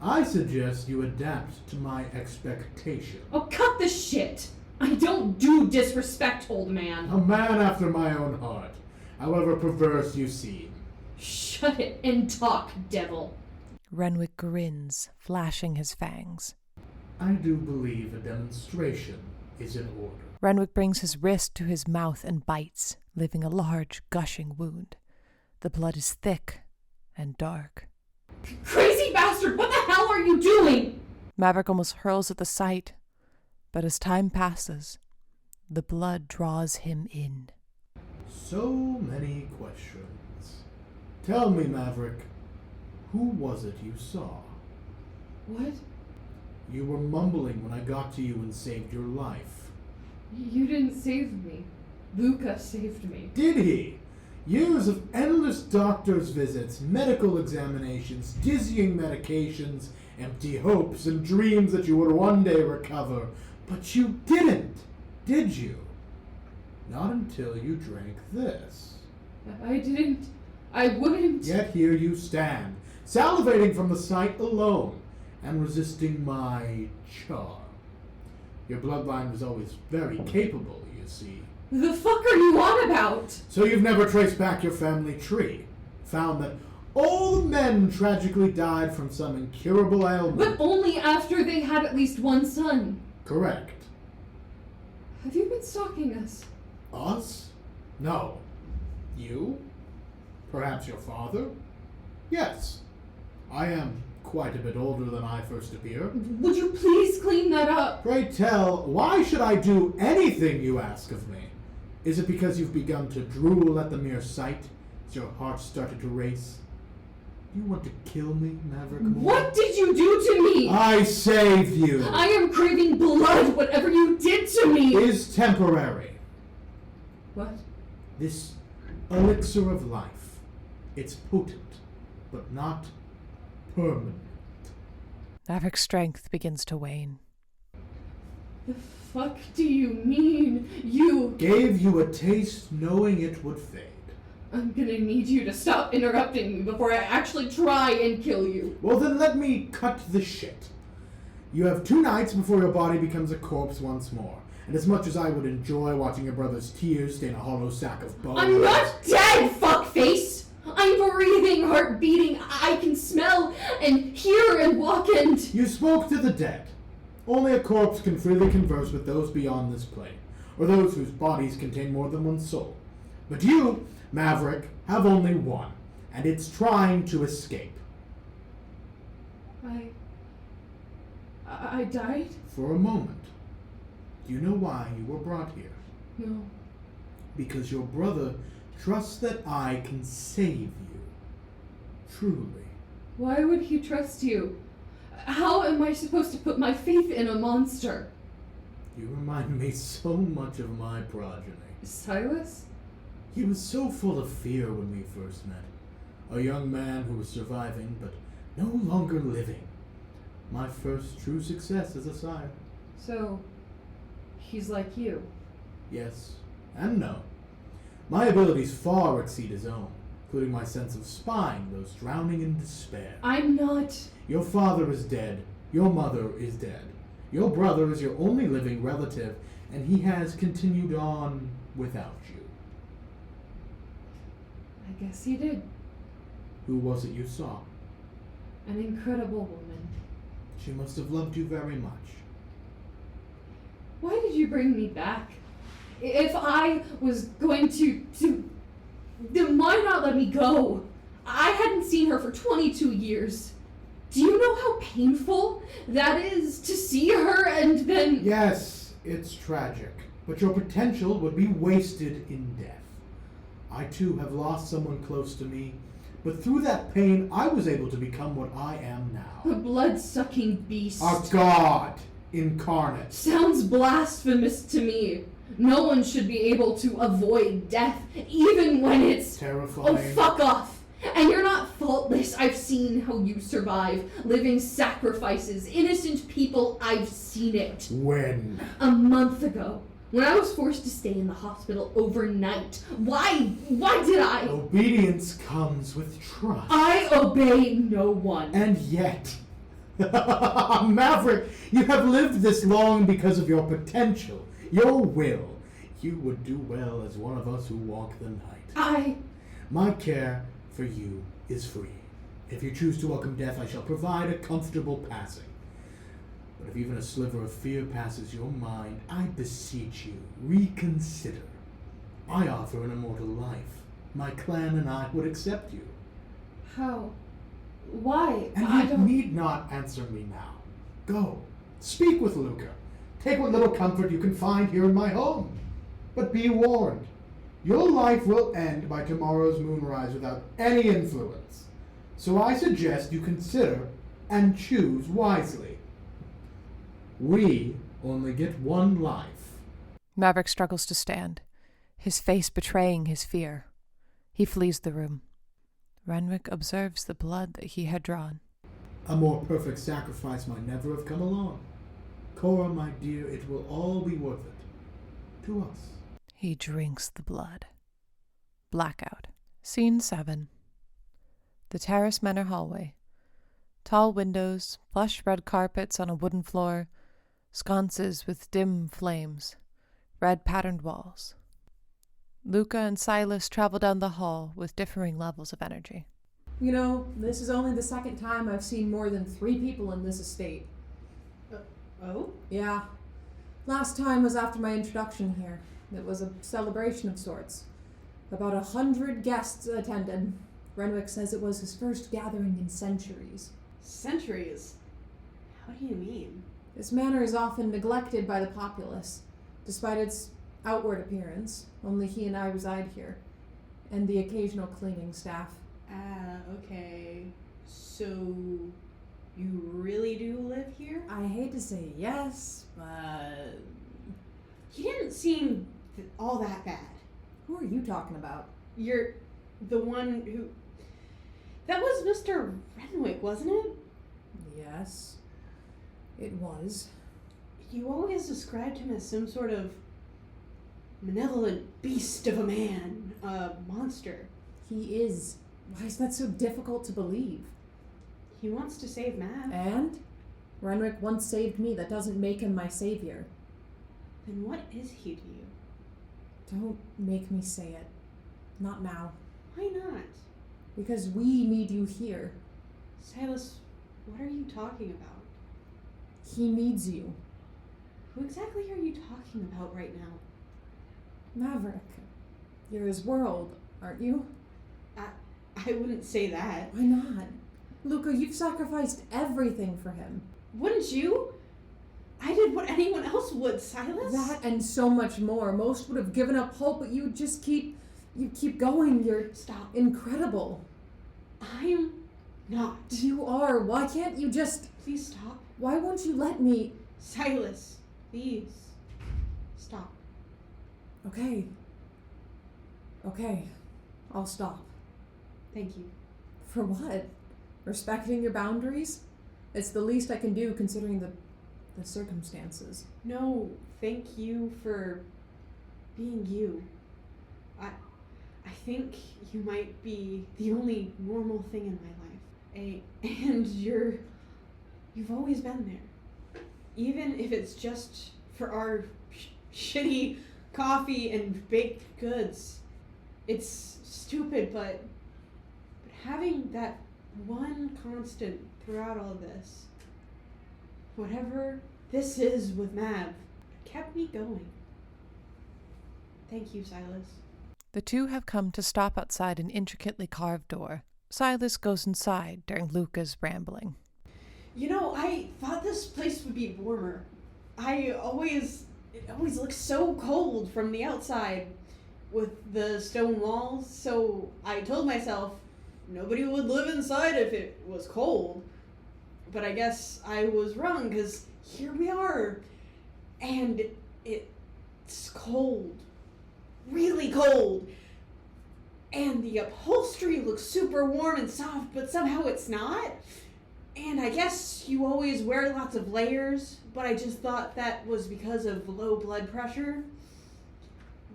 I suggest you adapt to my expectation. Oh, cut the shit! I don't do disrespect, old man. A man after my own heart, however perverse you seem. Shut it and talk, devil. Renwick grins, flashing his fangs. I do believe a demonstration is in order. Renwick brings his wrist to his mouth and bites, leaving a large, gushing wound. The blood is thick and dark. Crazy bastard, what the hell are you doing? Maverick almost hurls at the sight, but as time passes, the blood draws him in. So many questions. Tell me, Maverick, who was it you saw? What? You were mumbling when I got to you and saved your life. You didn't save me. Luca saved me. Did he? Years of endless doctor's visits, medical examinations, dizzying medications, empty hopes and dreams that you would one day recover. But you didn't, did you? Not until you drank this. I didn't. I wouldn't. Yet here you stand, salivating from the sight alone, and resisting my charm. Your bloodline was always very capable, you see. The fuck are you on about? So you've never traced back your family tree, found that all the men tragically died from some incurable ailment. But only after they had at least one son. Correct. Have you been stalking us? Us? No. You? Perhaps your father? Yes. I am quite a bit older than I first appear. Would you please clean that up? Pray tell, why should I do anything you ask of me? Is it because you've begun to drool at the mere sight? Has your heart started to race? Do you want to kill me, Maverick Moore? What did you do to me? I saved you! I am craving blood, whatever you did to me! Is temporary. What? This elixir of life. It's potent, but not permanent. Maverick's strength begins to wane. The fuck do you mean? You... Gave you a taste knowing it would fade. I'm gonna need you to stop interrupting me before I actually try and kill you. Well then let me cut the shit. You have 2 nights before your body becomes a corpse once more. And as much as I would enjoy watching your brother's tears stain a hollow sack of bones... I'm not dead, fuckface! I'm breathing, heart beating, I can smell and hear and walk and... You spoke to the dead. Only a corpse can freely converse with those beyond this plane, or those whose bodies contain more than one soul. But you, Maverick, have only one, and it's trying to escape. I died? For a moment. Do you know why you were brought here? No. Because your brother trusts that I can save you. Truly. Why would he trust you? How am I supposed to put my faith in a monster? You remind me so much of my progeny. Silas? He was so full of fear when we first met. A young man who was surviving, but no longer living. My first true success as a sire. So, he's like you. Yes, and no. My abilities far exceed his own, including my sense of spying those drowning in despair. I'm not... Your father is dead. Your mother is dead. Your brother is your only living relative, and he has continued on without you. I guess he did. Who was it you saw? An incredible woman. She must have loved you very much. Why did you bring me back? If I was going to then why not let me go? I hadn't seen her for 22 years. Do you know how painful that is to see her and then... Yes, it's tragic, but your potential would be wasted in death. I too have lost someone close to me, but through that pain I was able to become what I am now. A blood-sucking beast. A god incarnate. Sounds blasphemous to me. No one should be able to avoid death, even when it's... Terrifying. Oh, fuck off! And you're not faultless. I've seen how you survive. Living sacrifices. Innocent people. I've seen it. When? A month ago. When I was forced to stay in the hospital overnight, why did I? Obedience comes with trust. I obey no one. And yet, Maverick, you have lived this long because of your potential, your will. You would do well as one of us who walk the night. My care for you is free. If you choose to welcome death, I shall provide a comfortable passing. But if even a sliver of fear passes your mind, I beseech you, reconsider. I offer an immortal life. My clan and I would accept you. How? Why? And you need not answer me now. Go, speak with Luca. Take what little comfort you can find here in my home. But be warned, your life will end by tomorrow's moonrise without any influence. So I suggest you consider and choose wisely. We only get one life. Maverick struggles to stand, his face betraying his fear. He flees the room. Renwick observes the blood that he had drawn. A more perfect sacrifice might never have come along. Cora, my dear, it will all be worth it. To us. He drinks the blood. Blackout. Scene 7. The Terrace Manor hallway. Tall windows, plush red carpets on a wooden floor, sconces with dim flames, red patterned walls. Luca and Silas travel down the hall with differing levels of energy. You know, this is only the second time I've seen more than 3 people in this estate. Oh? Yeah. Last time was after my introduction here. It was a celebration of sorts. About 100 guests attended. Renwick says it was his first gathering in centuries. Centuries? How do you mean? This manor is often neglected by the populace, despite its outward appearance. Only he and I reside here, and the occasional cleaning staff. Okay. So, you really do live here? I hate to say yes, but... You didn't seem all that bad. Who are you talking about? You're the one who... That was Mr. Renwick, wasn't it? Yes, it was. You always described him as some sort of malevolent beast of a man, a monster. He is. Why is that so difficult to believe? He wants to save Mav. And? Renwick once saved me. That doesn't make him my savior. Then what is he to you? Don't make me say it. Not now. Why not? Because we need you here. Silas, what are you talking about? He needs you. Who exactly are you talking about right now? Maverick. You're his world, aren't you? I wouldn't say that. Why not? Luca, you've sacrificed everything for him. Wouldn't you? I did what anyone else would, Silas. That and so much more. Most would have given up hope, but you just keep going. You're Stop. incredible. I'm not. You are. Why can't you just... Please stop. Why won't you let me... Silas, please. Stop. Okay. I'll stop. Thank you. For what? Respecting your boundaries? It's the least I can do considering the circumstances. No, thank you for being you. I think you might be the only normal thing in my life. And you've always been there. Even if it's just for our shitty coffee and baked goods. It's stupid, but having that one constant throughout all this, whatever this is with Mav, kept me going. Thank you, Silas. The two have come to stop outside an intricately carved door. Silas goes inside during Luca's rambling. You know, I thought this place would be warmer. It always looks so cold from the outside with the stone walls, so I told myself nobody would live inside if it was cold. But I guess I was wrong, because here we are, and it's cold. Really cold. And the upholstery looks super warm and soft, but somehow it's not. And I guess you always wear lots of layers, but I just thought that was because of low blood pressure.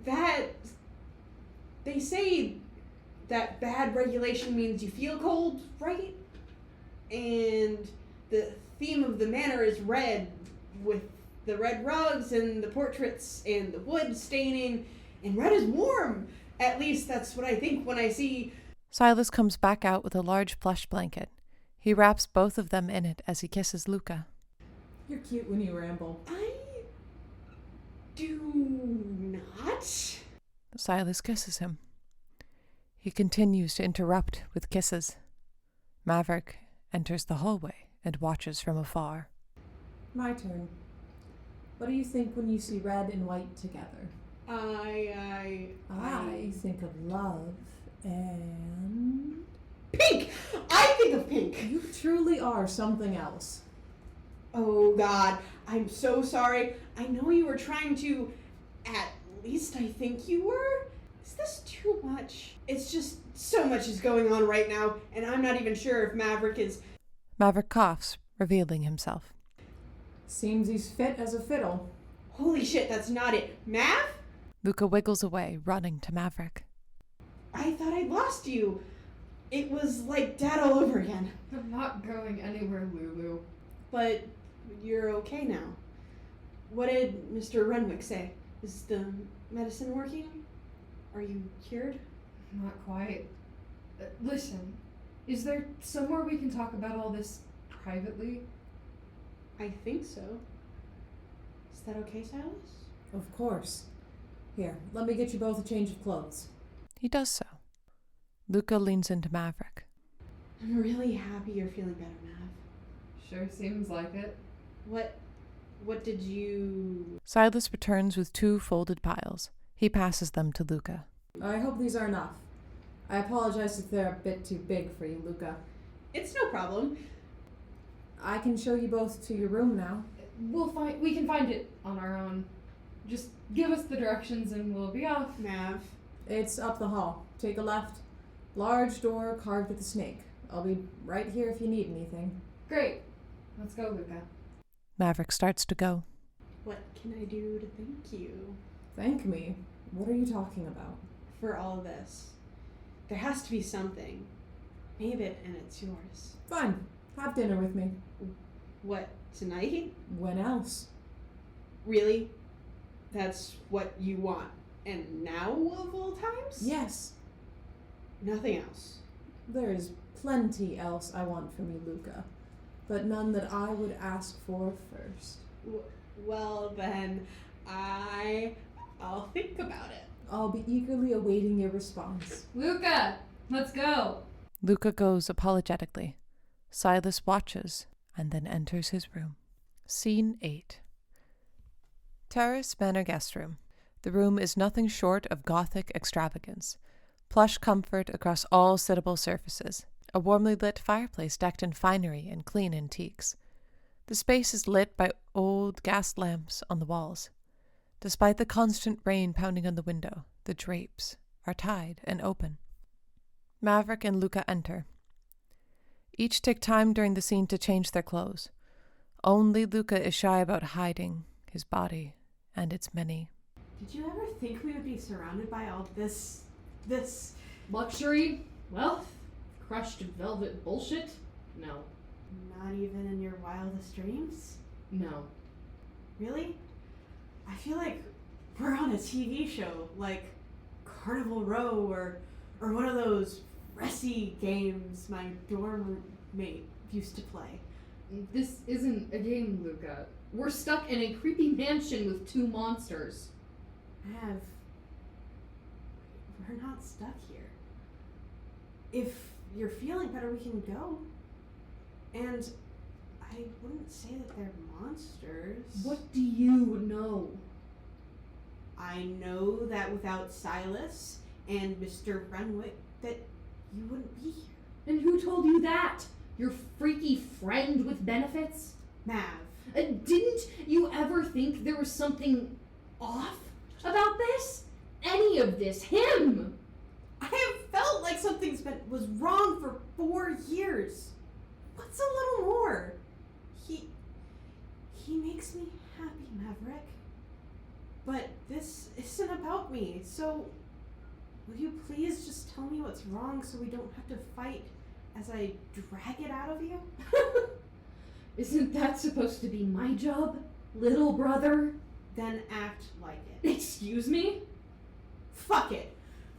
They say that bad regulation means you feel cold, right? And the theme of the manor is red, with the red rugs and the portraits and the wood staining, and red is warm. At least that's what I think when I see... Silas comes back out with a large plush blanket. He wraps both of them in it as he kisses Luca. You're cute when you ramble. I do not. Silas kisses him. He continues to interrupt with kisses. Maverick enters the hallway and watches from afar. My turn. What do you think when you see red and white together? I think of love and... Pink! I think of pink! You truly are something else. Oh God, I'm so sorry. I know you were trying to, at least I think you were. Is this too much? It's just so much is going on right now, and I'm not even sure if Maverick is... Maverick coughs, revealing himself. Seems he's fit as a fiddle. Holy shit, that's not it. Mav? Luca wiggles away, running to Maverick. I thought I'd lost you. It was like Dad all over again. I'm not going anywhere, Lulu. But you're okay now. What did Mr. Renwick say? Is the medicine working? Are you cured? Not quite. Listen, is there somewhere we can talk about all this privately? I think so. Is that okay, Silas? Of course. Here, let me get you both a change of clothes. He does so. Luca leans into Maverick. I'm really happy you're feeling better, Mav. Sure seems like it. What did you... Silas returns with 2 folded piles. He passes them to Luca. I hope these are enough. I apologize if they're a bit too big for you, Luca. It's no problem. I can show you both to your room now. We can find it on our own. Just give us the directions and we'll be off. Mav. It's up the hall. Take a left. Large door carved with a snake. I'll be right here if you need anything. Great. Let's go, Luca. Maverick starts to go. What can I do to thank you Thank me? What are you talking about? for all this? There has to be something. Name it and it's yours. Fine. Have dinner with me. What, tonight? When else? Really? That's what you want? And now of all times? Yes. Nothing else. There is plenty else I want from you, Luca, but none that I would ask for first. Well then, I'll think about it. I'll be eagerly awaiting your response. Luca, let's go. Luca goes apologetically. Silas watches and then enters his room. Scene 8. Terrace Manor Guest Room. The room is nothing short of Gothic extravagance. Plush comfort across all sittable surfaces. A warmly lit fireplace decked in finery and clean antiques. The space is lit by old gas lamps on the walls. Despite the constant rain pounding on the window, the drapes are tied and open. Maverick and Luca enter. Each take time during the scene to change their clothes. Only Luca is shy about hiding his body and its many. Did you ever think we would be surrounded by all this Luxury, wealth, crushed velvet bullshit? No. not even in your wildest dreams? No. Really? I feel like we're on a TV show, like Carnival Row or one of those Resi games my dorm mate used to play. This isn't a game, Luca. We're stuck in a creepy mansion with 2 monsters. Mav, we're not stuck here. If you're feeling better, we can go. And I wouldn't say that they're monsters. What do you know? I know that without Silas and Mr. Renwick, that you wouldn't be here. And who told you that? Your freaky friend with benefits? Mav. Didn't you ever think there was something off about this? Any of this? Him! I have felt like something was wrong for 4 years. What's a little more? He makes me happy, Maverick. But this isn't about me, so will you please just tell me what's wrong so we don't have to fight as I drag it out of you? Isn't that supposed to be my job, little brother? Then act like it. Excuse me? Fuck it.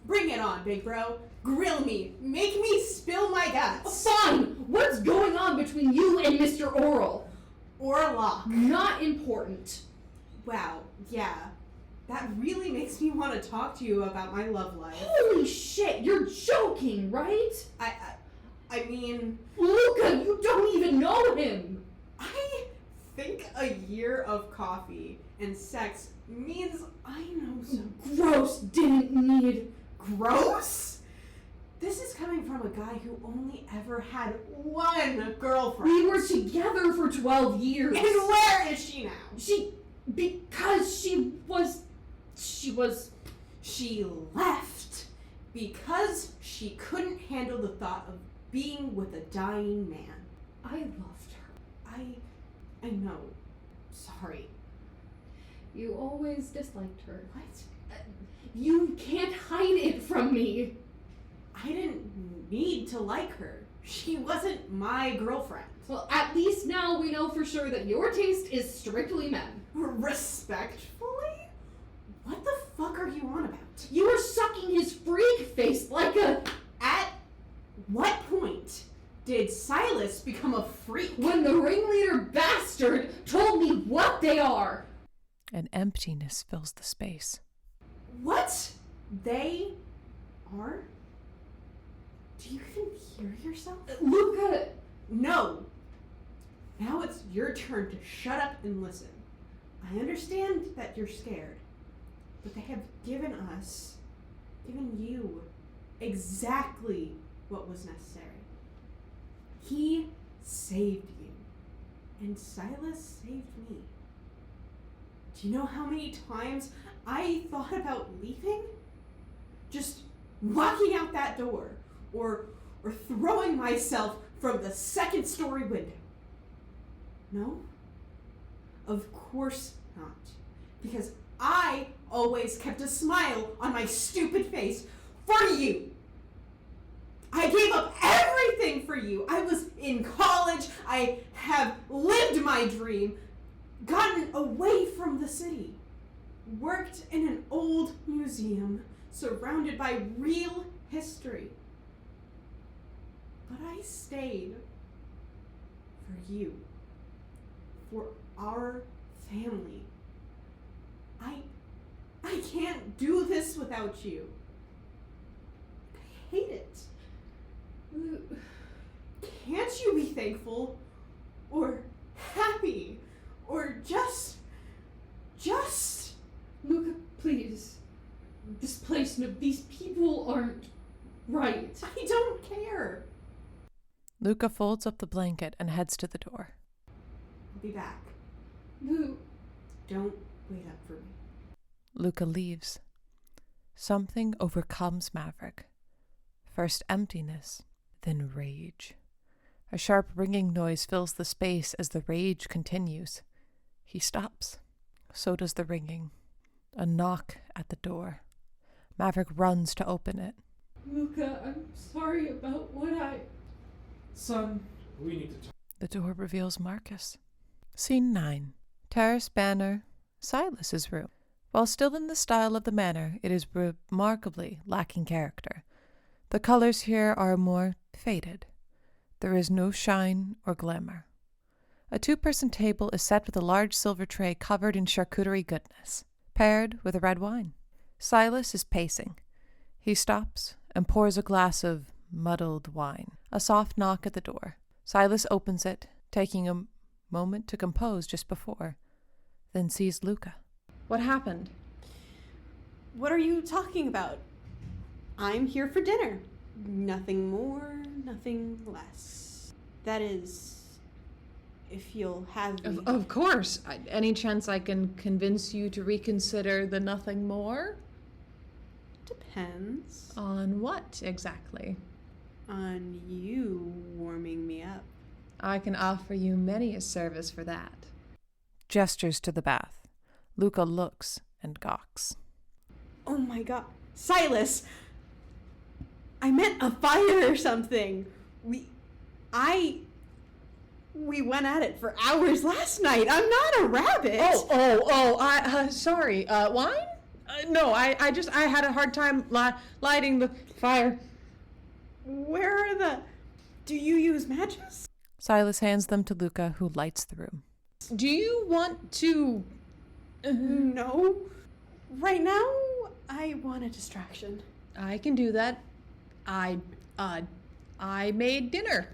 Bring it on, big bro. Grill me. Make me spill my guts. Fine! What's going on between you and Mr. Oral? Orlock. Not important. Wow, yeah. That really makes me want to talk to you about my love life. Holy shit, you're joking, right? I mean... Luca, you don't even know him! I think a year of coffee and sex means I know some... Gross, didn't need... Gross? This is coming from a guy who only ever had one girlfriend. We were together for 12 years. And where is she now? Because she left because she couldn't handle the thought of being with a dying man. I loved her. I know. Sorry. You always disliked her. What? You can't hide it from me. I didn't need to like her. She wasn't my girlfriend. Well, at least now we know for sure that your taste is strictly men. Respectfully? What the fuck are you on about? You were sucking his freak face like a... At what point did Silas become a freak? When the ringleader bastard told me what they are. An emptiness fills the space. What? They are? Do you even hear yourself? Luca... No. Now it's your turn to shut up and listen. I understand that you're scared, but they have given you, exactly what was necessary. He saved you, and Silas saved me. Do you know how many times I thought about leaving? Just walking out that door, or throwing myself from the second-story window. No? Of course not. Because I always kept a smile on my stupid face for you. I gave up everything for you. I was in college. I have lived my dream. Gotten away from the city. Worked in an old museum surrounded by real history. But I stayed for you. For our family. I can't do this without you. I hate it. Can't you be thankful or happy or just Luca, please. This place, no, these people aren't right. I don't care. Luca folds up the blanket and heads to the door. I'll be back. No. Don't wait up for me. Luca leaves. Something overcomes Maverick. First emptiness, then rage. A sharp ringing noise fills the space as the rage continues. He stops. So does the ringing. A knock at the door. Maverick runs to open it. Luca, I'm sorry about what Son, we need to talk. The door reveals Marcus. Scene 9. Terrace Banner, Silas's room. While still in the style of the manor, it is remarkably lacking character. The colors here are more faded. There is no shine or glamour. A 2-person table is set with a large silver tray covered in charcuterie goodness, paired with a red wine. Silas is pacing. He stops and pours a glass of muddled wine. A soft knock at the door. Silas opens it, taking a moment to compose just before, then sees Luca. What happened? What are you talking about? I'm here for dinner. Nothing more, nothing less. That is, if you'll have me. Of course. Any chance I can convince you to reconsider the nothing more? Depends On what exactly? on you warming me up. I can offer you many a service for that. Gestures to the bath. Luca looks and gawks. Oh my god. Silas! I meant a fire or something. We went at it for hours last night. I'm not a rabbit. Sorry. Wine? No, I had a hard time lighting the fire. Where are the... Do you use matches? Silas hands them to Luca, who lights the room. Do you want to... No. Right now, I want a distraction. I can do that. I made dinner.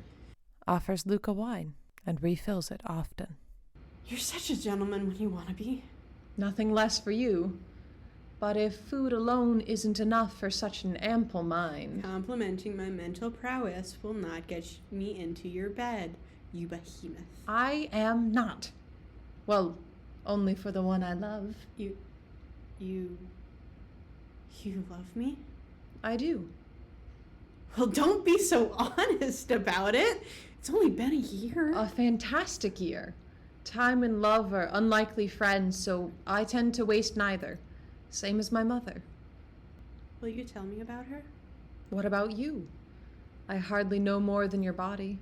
Offers Luca wine and refills it often. You're such a gentleman when you want to be. Nothing less for you. But if food alone isn't enough for such an ample mind... Complimenting my mental prowess will not get me into your bed, you behemoth. I am not. Well, only for the one I love. You love me? I do. Well, don't be so honest about it. It's only been a year. A fantastic year. Time and love are unlikely friends, so I tend to waste neither. Same as my mother. Will you tell me about her? What about you? I hardly know more than your body.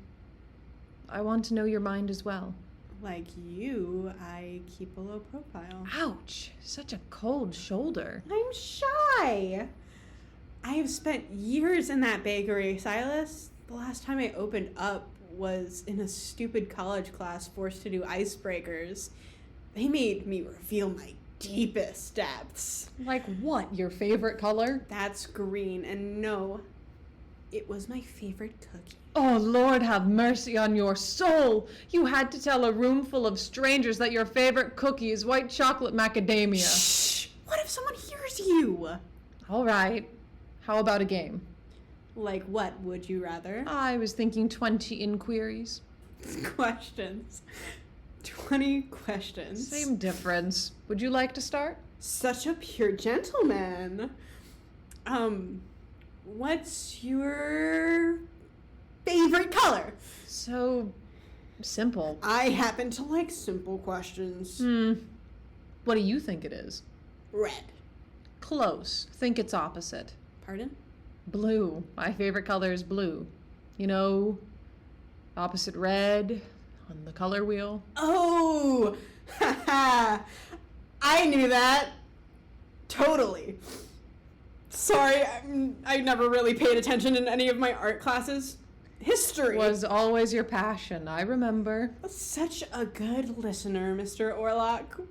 I want to know your mind as well. Like you, I keep a low profile. Ouch! Such a cold shoulder. I'm shy. I have spent years in that bakery, Silas. The last time I opened up was in a stupid college class forced to do icebreakers. They made me reveal my deepest depths. Like what? Your favorite color? That's green, and no, it was my favorite cookie. Oh, Lord, have mercy on your soul. You had to tell a room full of strangers that your favorite cookie is white chocolate macadamia. Shh! What if someone hears you? All right. How about a game? Like what, would you rather? I was thinking 20 inquiries. Questions. 20 questions. Same difference. Would you like to start? Such a pure gentleman. What's your favorite color? So simple. I happen to like simple questions. What do you think it is? Red. Close. Think it's opposite. Pardon? Blue. My favorite color is blue. You know, opposite red on the color wheel. Oh! Haha! I knew that. Totally. Sorry, I never really paid attention in any of my art classes. History Was always your passion, I remember. Such a good listener, Mr. Orlock.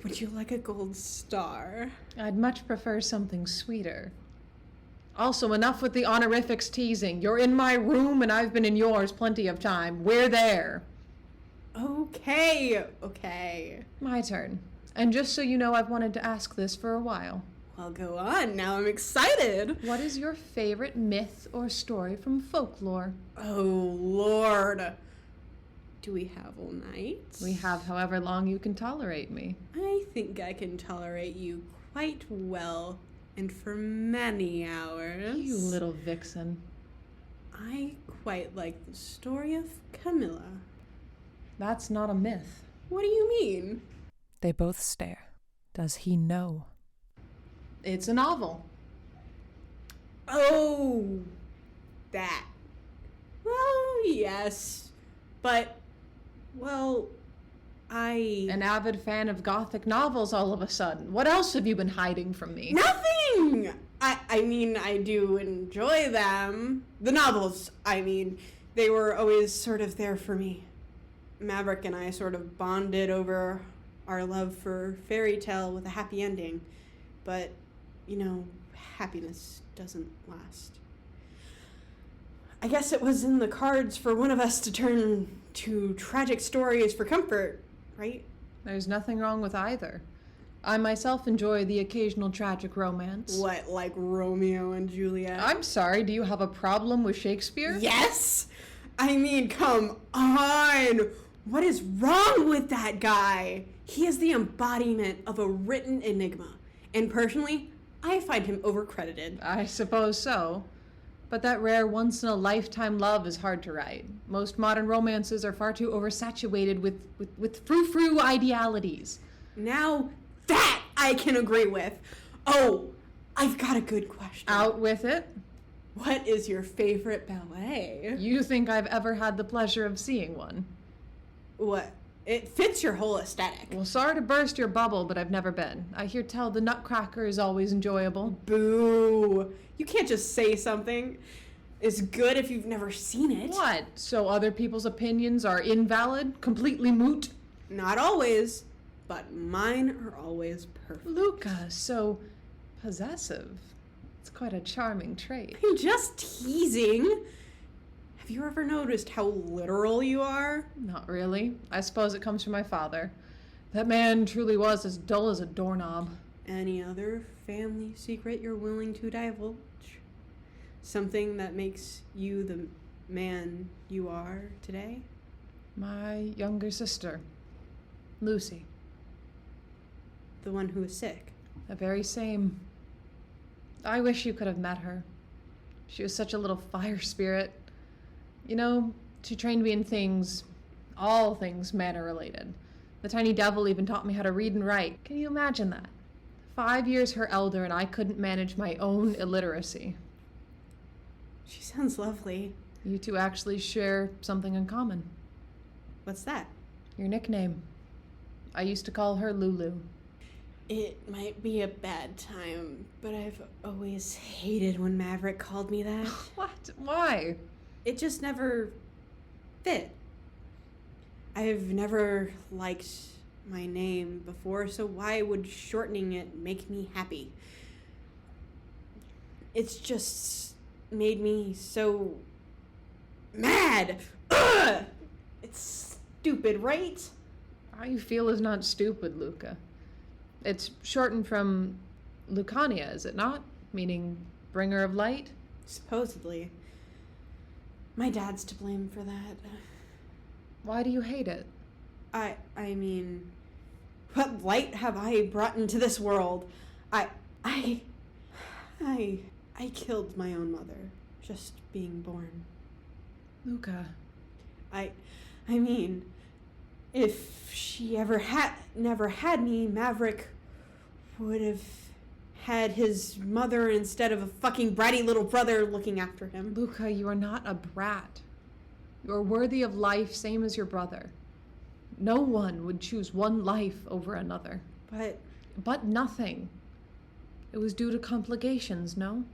Would you like a gold star? I'd much prefer something sweeter. Also, enough with the honorifics teasing. You're in my room and I've been in yours plenty of time. We're there. Okay. My turn. And just so you know, I've wanted to ask this for a while. Well, go on. Now I'm excited. What is your favorite myth or story from folklore? Oh, Lord. Do we have all night? We have however long you can tolerate me. I think I can tolerate you quite well, and for many hours. You little vixen. I quite like the story of Camilla. That's not a myth. What do you mean? They both stare. Does he know? It's a novel. Oh, that. Well, yes, but, well, An avid fan of Gothic novels all of a sudden. What else have you been hiding from me? Nothing! I mean, I do enjoy them. The novels, I mean, they were always sort of there for me. Maverick and I sort of bonded over our love for fairy tale with a happy ending. But, you know, happiness doesn't last. I guess it was in the cards for one of us to turn to tragic stories for comfort, right? There's nothing wrong with either. I myself enjoy the occasional tragic romance. What, like Romeo and Juliet? I'm sorry, do you have a problem with Shakespeare? Yes! I mean, come on! What is wrong with that guy? He is the embodiment of a written enigma. And personally, I find him overcredited. I suppose so. But that rare once-in-a-lifetime love is hard to write. Most modern romances are far too oversaturated with frou-frou idealities. Now that I can agree with. Oh, I've got a good question. Out with it. What is your favorite ballet? You think I've ever had the pleasure of seeing one? What? It fits your whole aesthetic. Well, sorry to burst your bubble, but I've never been. I hear tell the Nutcracker is always enjoyable. Boo. You can't just say something is good if you've never seen it. What? So other people's opinions are invalid? Completely moot? Not always, but mine are always perfect. Luca, so possessive. It's quite a charming trait. I'm just teasing. Have you ever noticed how literal you are? Not really. I suppose it comes from my father. That man truly was as dull as a doorknob. Any other family secret you're willing to divulge? Something that makes you the man you are today? My younger sister, Lucy. The one who is sick. The very same. I wish you could have met her. She was such a little fire spirit. You know, she trained me in things, all things manner-related. The tiny devil even taught me how to read and write. Can you imagine that? 5 years her elder and I couldn't manage my own illiteracy. She sounds lovely. You two actually share something in common. What's that? Your nickname. I used to call her Lulu. It might be a bad time, but I've always hated when Maverick called me that. What? Why? It just never fit. I've never liked my name before, so why would shortening it make me happy? It's just made me so mad. Ugh! It's stupid, right? How you feel is not stupid, Luca. It's shortened from Lucania, is it not? Meaning bringer of light? Supposedly. My dad's to blame for that. Why do you hate it? I mean, what light have I brought into this world? I killed my own mother, just being born. Luca. I mean, if she never had me, Maverick would have had his mother instead of a fucking bratty little brother looking after him. Luca, you are not a brat. You are worthy of life, same as your brother. No one would choose one life over another. But nothing. It was due to complications, no?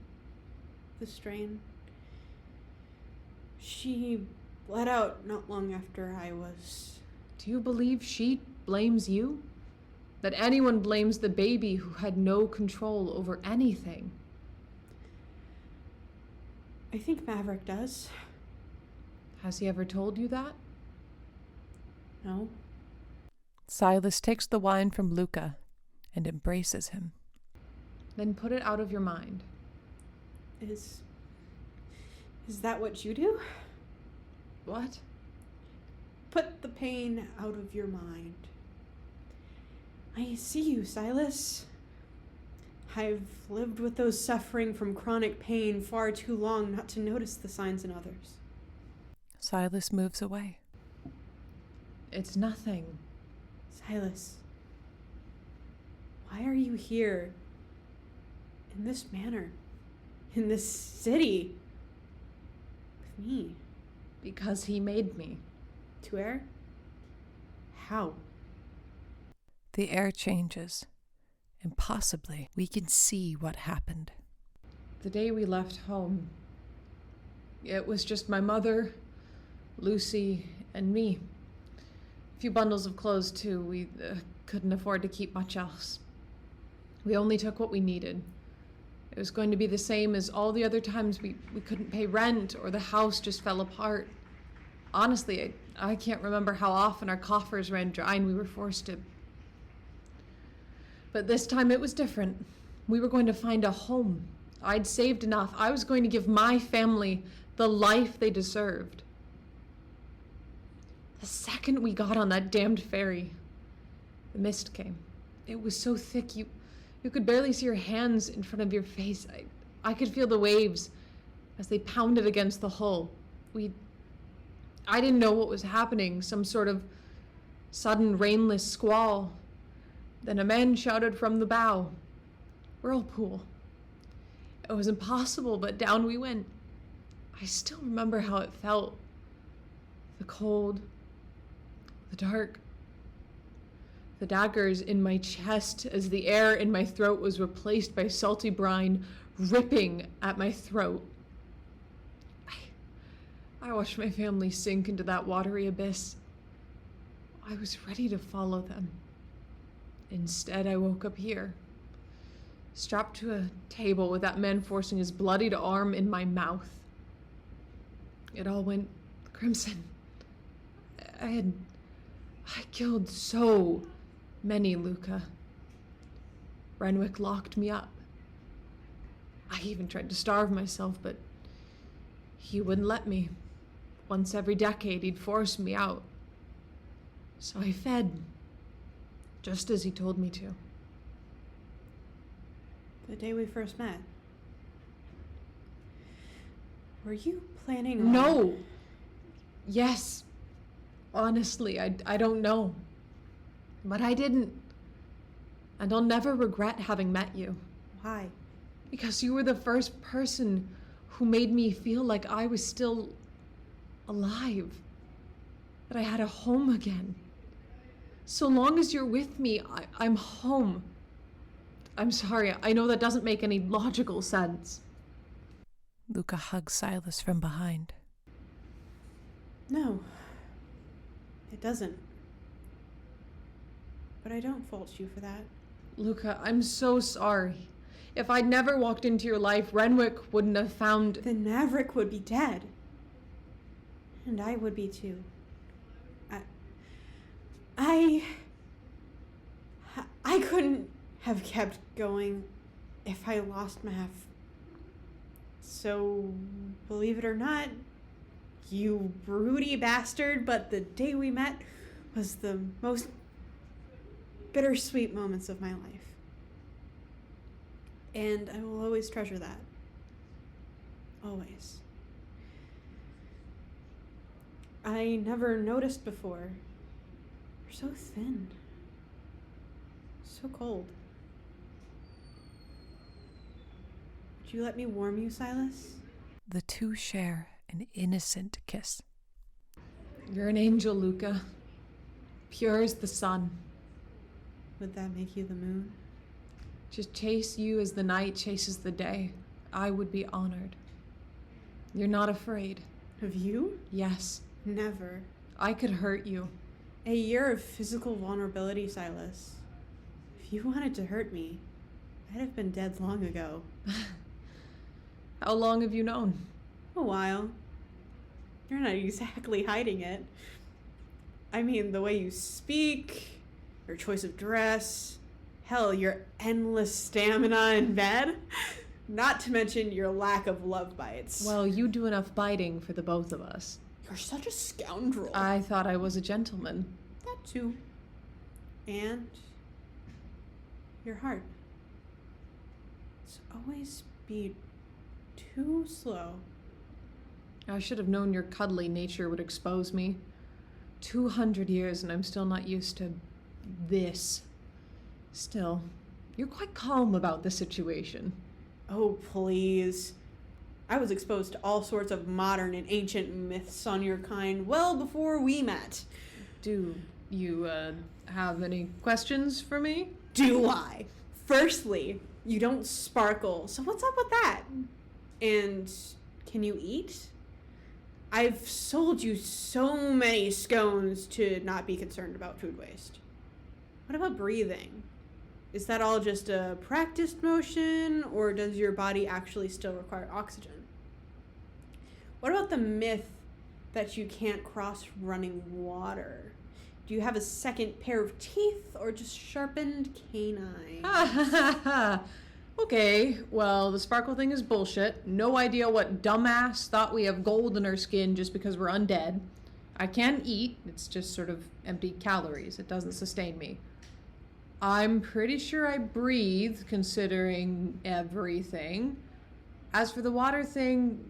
The strain. She bled out not long after I was... Do you believe she blames you? That anyone blames the baby who had no control over anything? I think Maverick does. Has he ever told you that? No. Silas takes the wine from Luca and embraces him. Then put it out of your mind. Is that what you do? What? Put the pain out of your mind. I see you, Silas. I've lived with those suffering from chronic pain far too long not to notice the signs in others. Silas moves away. It's nothing. Silas, why are you here? In this manner? In this city? With me? Because he made me. To air? How? The air changes, and possibly we can see what happened. The day we left home, it was just my mother, Lucy, and me. A few bundles of clothes, too. We couldn't afford to keep much else. We only took what we needed. It was going to be the same as all the other times we couldn't pay rent or the house just fell apart. Honestly, I can't remember how often our coffers ran dry and we were forced to... But this time it was different. We were going to find a home. I'd saved enough. I was going to give my family the life they deserved. The second we got on that damned ferry, the mist came. It was so thick you could barely see your hands in front of your face. I could feel the waves as they pounded against the hull. I didn't know what was happening, some sort of sudden rainless squall. Then a man shouted from the bow, "Whirlpool." It was impossible, but down we went. I still remember how it felt. The cold, the dark, the daggers in my chest as the air in my throat was replaced by salty brine ripping at my throat. I watched my family sink into that watery abyss. I was ready to follow them. Instead, I woke up here, strapped to a table with that man forcing his bloodied arm in my mouth. It all went crimson. I killed so many, Luca. Renwick locked me up. I even tried to starve myself, but he wouldn't let me. Once every decade, he'd force me out. So I fed, just as he told me to. The day we first met. Were you planning on... No! Yes. Honestly, I don't know. But I didn't. And I'll never regret having met you. Why? Because you were the first person who made me feel like I was still alive. That I had a home again. So long as you're with me, I'm home. I'm sorry, I know that doesn't make any logical sense. Luca hugs Silas from behind. No. It doesn't. But I don't fault you for that. Luca, I'm so sorry. If I'd never walked into your life, Renwick wouldn't have found... Then Maverick would be dead. And I would be too. I couldn't have kept going if I lost Mav. So, believe it or not, you broody bastard, but the day we met was the most bittersweet moments of my life. And I will always treasure that. Always. I never noticed before. You're so thin. So cold. Would you let me warm you, Silas? The two share an innocent kiss. You're an angel, Luca. Pure as the sun. Would that make you the moon? Just chase you as the night chases the day. I would be honored. You're not afraid. Of you? Yes. Never. I could hurt you. A year of physical vulnerability, Silas. If you wanted to hurt me, I'd have been dead long ago. How long have you known? A while. You're not exactly hiding it. I mean, the way you speak, your choice of dress, hell, your endless stamina in bed. Not to mention your lack of love bites. Well, you do enough biting for the both of us. You're such a scoundrel. I thought I was a gentleman. That too. And your heart. It's always beat too slow. I should have known your cuddly nature would expose me. 200 years and I'm still not used to this. Still, you're quite calm about the situation. Oh, please. I was exposed to all sorts of modern and ancient myths on your kind well before we met. Do you, have any questions for me? Do I? Firstly, you don't sparkle, so what's up with that? And can you eat? I've sold you so many scones to not be concerned about food waste. What about breathing? Is that all just a practiced motion, or does your body actually still require oxygen? What about the myth that you can't cross running water? Do you have a second pair of teeth, or just sharpened canines? Okay, well, the sparkle thing is bullshit. No idea what dumbass thought we have gold in our skin just because we're undead. I can eat, it's just sort of empty calories. It doesn't sustain me. I'm pretty sure I breathe, considering everything. As for the water thing,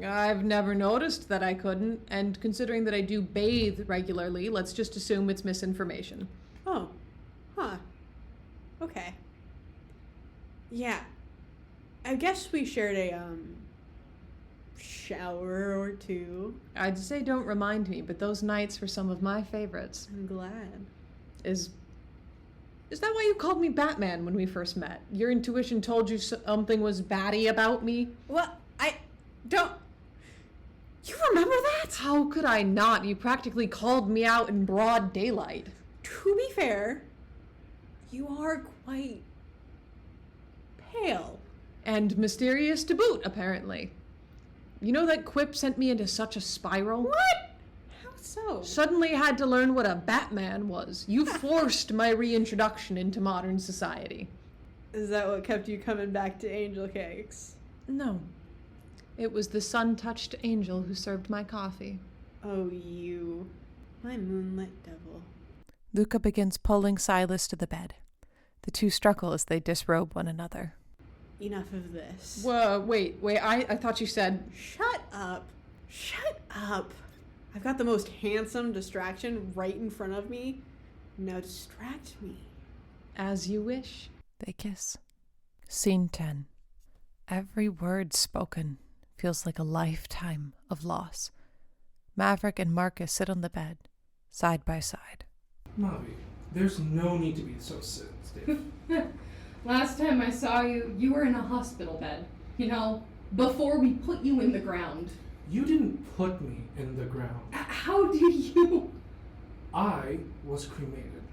I've never noticed that I couldn't, and considering that I do bathe regularly, let's just assume it's misinformation. Oh. Huh. Okay. Yeah. I guess we shared a, shower or two. I'd say don't remind me, but those nights were some of my favorites. I'm glad. Is that why you called me Batman when we first met? Your intuition told you something was batty about me? Well, I don't... You remember that? How could I not? You practically called me out in broad daylight. To be fair, you are quite pale. And mysterious to boot, apparently. You know that quip sent me into such a spiral? What? How so? Suddenly I had to learn what a Batman was. You forced my reintroduction into modern society. Is that what kept you coming back to Angel Cakes? No. It was the sun-touched angel who served my coffee. Oh, you. My moonlit devil. Luca begins pulling Silas to the bed. The two struggle as they disrobe one another. Enough of this. Whoa, wait, I thought you said... Shut up. Shut up. I've got the most handsome distraction right in front of me. Now distract me. As you wish. They kiss. Scene 10. Every word spoken feels like a lifetime of loss. Maverick and Marcus sit on the bed, side by side. Mavi, there's no need to be so sensitive. Last time I saw you, you were in a hospital bed. You know, before we put you in the ground. You didn't put me in the ground. How did you? I was cremated.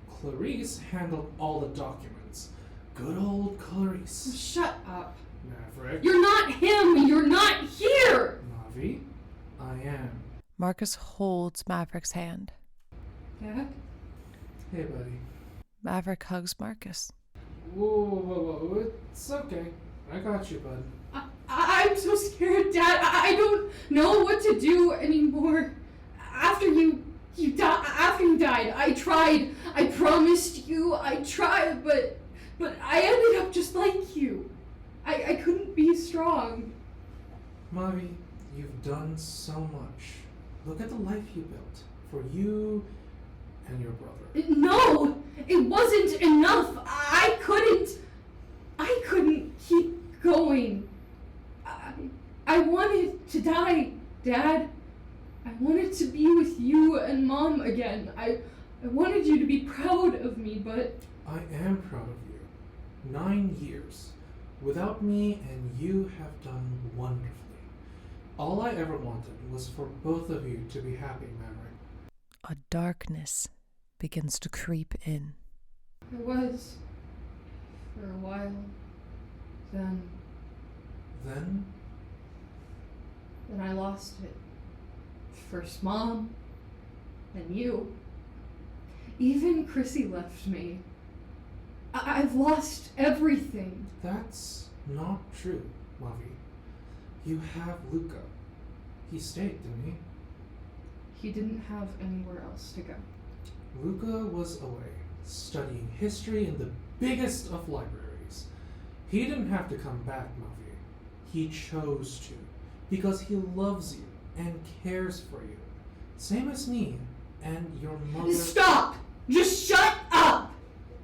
Clarice handled all the documents. Good old Clarice. Shut up. Maverick. You're not him! You're not here! Mavi, I am. Marcus holds Maverick's hand. Dad? Hey, buddy. Maverick hugs Marcus. Whoa. It's okay. I got you, bud. I'm so scared, Dad. I don't know what to do anymore. After you died, I tried. I promised you I tried, but I ended up just like you. I couldn't be strong. Mavi, you've done so much. Look at the life you built. For you and your brother. No! It wasn't enough! I couldn't keep going. I wanted to die, Dad. I wanted to be with you and Mom again. I wanted you to be proud of me, but... I am proud of you. 9 years. Without me, and you have done wonderfully. All I ever wanted was for both of you to be happy, Maverick. A darkness begins to creep in. I was. For a while. Then I lost it. First Mom, then you. Even Chrissy left me. I've lost everything. That's not true, Mavi. You have Luca. He stayed, didn't he? He didn't have anywhere else to go. Luca was away, studying history in the biggest of libraries. He didn't have to come back, Mavi. He chose to, because he loves you and cares for you. Same as me and your mother. Stop! Just shut up!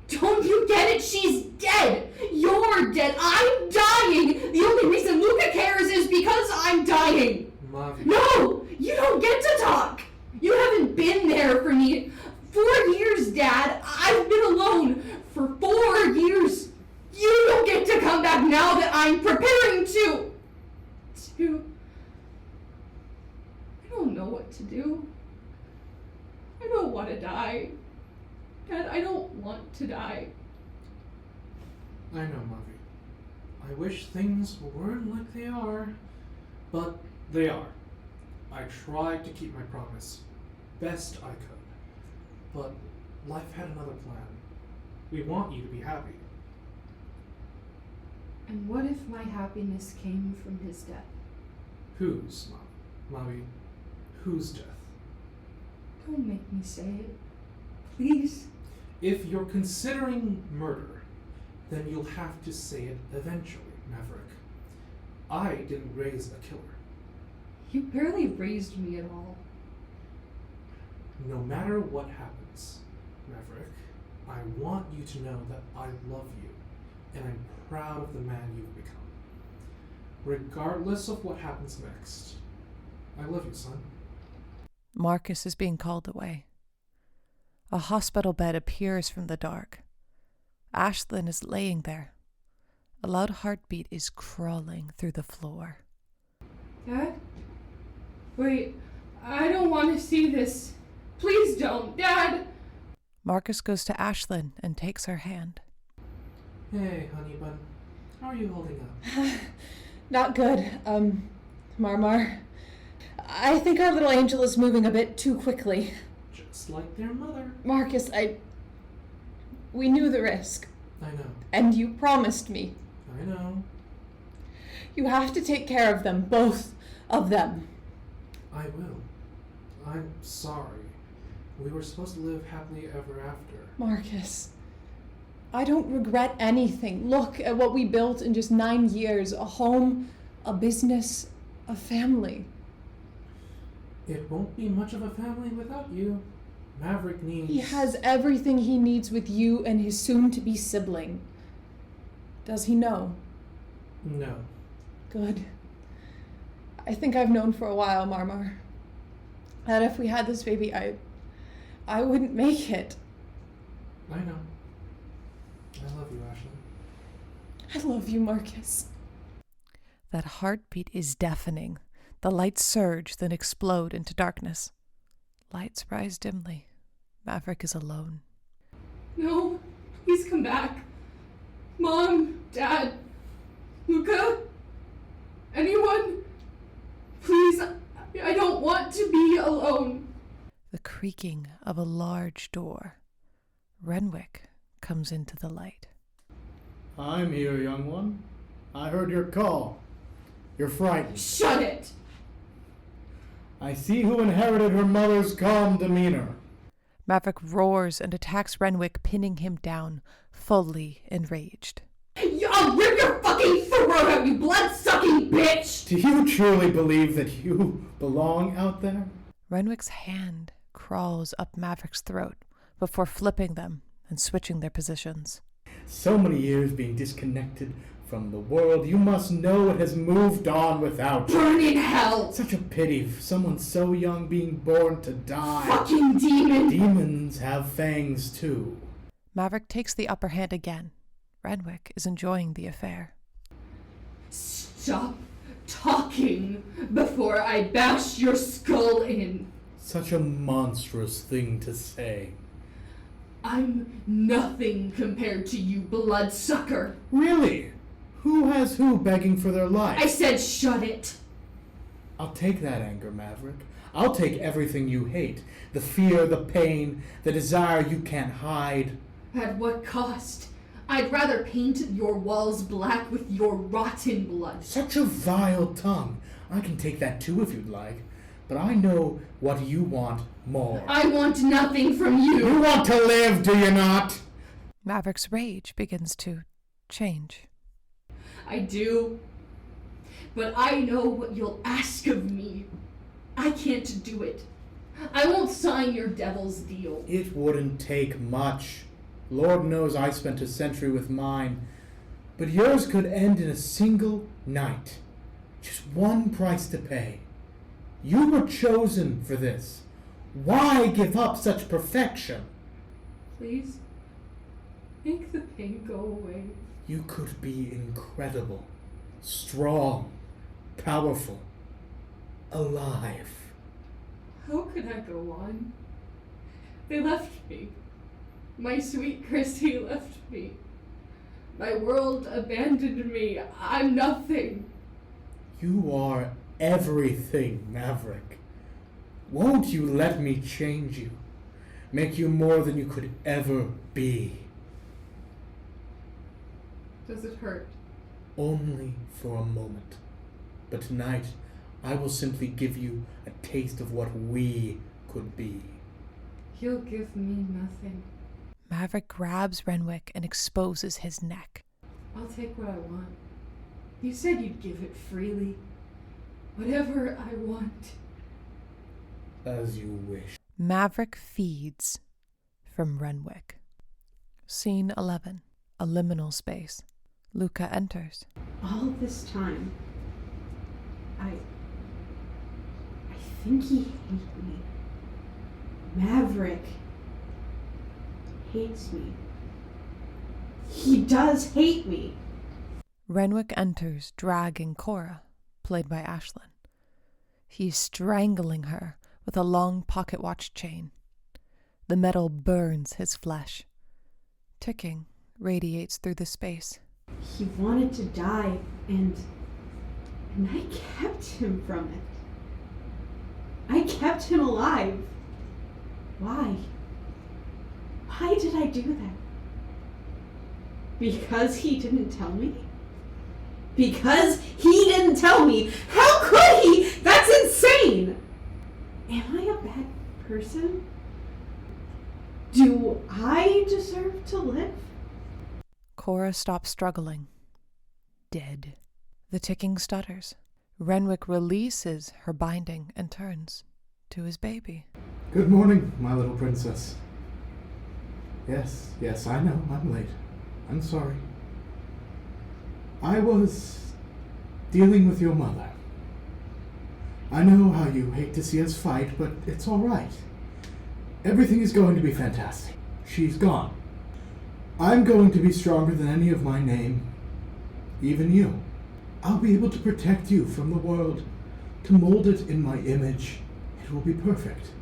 Don't you get it? She's dead! You're dead! I'm dying! The only reason Luca cares is because I'm dying! Mavi. No! You don't get to talk! You haven't been there for me. 4 years, Dad! I've been alone for 4 years! You don't get to come back now that I'm preparing to... I don't know what to do. I don't want to die. Dad, I don't want to die. I know, Mavi. I wish things weren't like they are, but they are. I tried to keep my promise best I could, but life had another plan. We want you to be happy. And what if my happiness came from his death? Whose, Mavi? Whose death? Don't make me say it. Please? If you're considering murder, then you'll have to say it eventually, Maverick. I didn't raise a killer. You barely raised me at all. No matter what happens, Maverick, I want you to know that I love you, and I'm proud of the man you've become. Regardless of what happens next, I love you, son. Marcus is being called away. A hospital bed appears from the dark. Ashlyn is laying there. A loud heartbeat is crawling through the floor. Dad? Wait, I don't want to see this. Please don't, Dad! Marcus goes to Ashlyn and takes her hand. Hey, honey bun. How are you holding up? Not good. Marmar. I think our little angel is moving a bit too quickly. Just like their mother. Marcus, we knew the risk. I know. And you promised me. I know. You have to take care of them, both of them. I will. I'm sorry. We were supposed to live happily ever after. Marcus, I don't regret anything. Look at what we built in just 9 years. A home, a business, a family. It won't be much of a family without you. Maverick needs... He has everything he needs with you and his soon-to-be sibling. Does he know? No. Good. I think I've known for a while, Marmar, that if we had this baby, I wouldn't make it. I know. I love you, Ashlyn. I love you, Marcus. That heartbeat is deafening. The lights surge, then explode into darkness. Lights rise dimly. Maverick is alone. No, please come back. Mom, Dad, Luca, anyone? Please, I don't want to be alone. The creaking of a large door. Renwick comes into the light. I'm here, young one. I heard your call. You're frightened. Shut it! I see who inherited her mother's calm demeanor. Maverick roars and attacks Renwick, pinning him down, fully enraged. I'll rip your fucking throat out, you blood-sucking bitch! Do you truly believe that you belong out there? Renwick's hand crawls up Maverick's throat before flipping them and switching their positions. So many years being disconnected from the world, you must know it has moved on without you. Burn in hell! Such a pity for someone so young being born to die. Fucking demon! Demons have fangs too. Maverick takes the upper hand again. Renwick is enjoying the affair. Stop talking before I bash your skull in. Such a monstrous thing to say. I'm nothing compared to you, bloodsucker. Really? Who has who begging for their life? I said shut it. I'll take that anger, Maverick. I'll take everything you hate. The fear, the pain, the desire you can't hide. At what cost? I'd rather paint your walls black with your rotten blood. Such a vile tongue. I can take that too if you'd like. But I know what you want more. I want nothing from you. You want to live, do you not? Maverick's rage begins to change. I do. But I know what you'll ask of me. I can't do it. I won't sign your devil's deal. It wouldn't take much. Lord knows I spent a century with mine. But yours could end in a single night. Just one price to pay. You were chosen for this. Why give up such perfection? Please, make the pain go away. You could be incredible, strong, powerful, alive. How could I go on? They left me. My sweet Chrissy left me. My world abandoned me. I'm nothing. You are everything, Maverick. Won't you let me change you? Make you more than you could ever be. Does it hurt? Only for a moment. But tonight, I will simply give you a taste of what we could be. You'll give me nothing. Maverick grabs Renwick and exposes his neck. I'll take what I want. You said you'd give it freely. Whatever I want. As you wish. Maverick feeds from Renwick. Scene 11. A liminal space. Luca enters. All this time, I think he hates me. Maverick hates me. He does hate me. Renwick enters, dragging Cora, played by Ashlyn. He's strangling her with a long pocket watch chain. The metal burns his flesh. Ticking radiates through the space. He wanted to die, and I kept him from it. I kept him alive. Why? Why did I do that? Because he didn't tell me? Because he didn't tell me? How could he? That's insane! Am I a bad person? Do I deserve to live? Cora stops struggling. Dead. The ticking stutters. Renwick releases her binding and turns to his baby. Good morning, my little princess. Yes, I know, I'm late. I'm sorry. I was dealing with your mother. I know how you hate to see us fight, but it's all right. Everything is going to be fantastic. She's gone. I'm going to be stronger than any of my name, even you. I'll be able to protect you from the world, to mold it in my image. It will be perfect.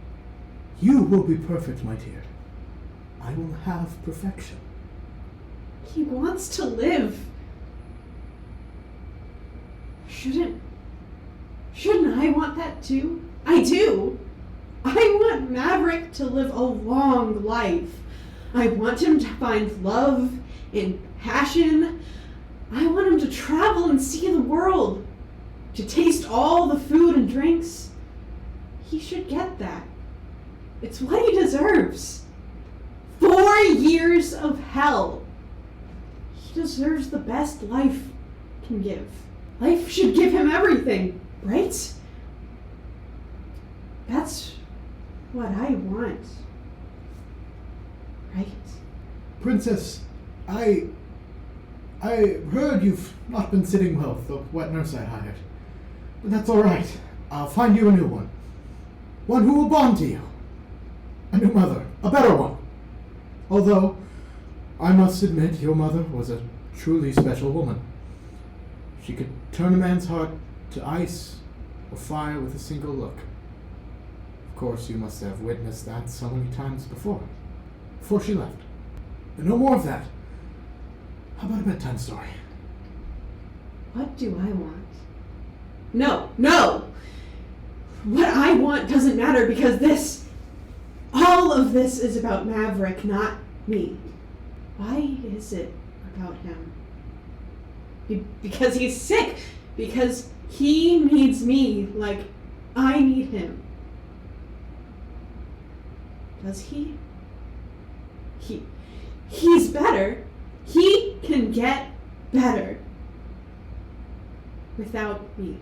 You will be perfect, my dear. I will have perfection. He wants to live. Shouldn't I want that too? I do. I want Maverick to live a long life. I want him to find love and passion. I want him to travel and see the world, to taste all the food and drinks. He should get that. It's what he deserves. 4 years of hell. He deserves the best life can give. Life should give him everything, right? That's what I want. Right? Princess, I heard you've not been sitting well with the wet nurse I hired. But that's all right. I'll find you a new one. One who will bond to you. A new mother. A better one. Although, I must admit, your mother was a truly special woman. She could turn a man's heart to ice or fire with a single look. Of course, you must have witnessed that so many times before she left. But no more of that. How about a bedtime story? What do I want? No! What I want doesn't matter because all of this is about Maverick, not me. Why is it about him? Because he's sick. Because he needs me like I need him. Does he? He's better. He can get better without me.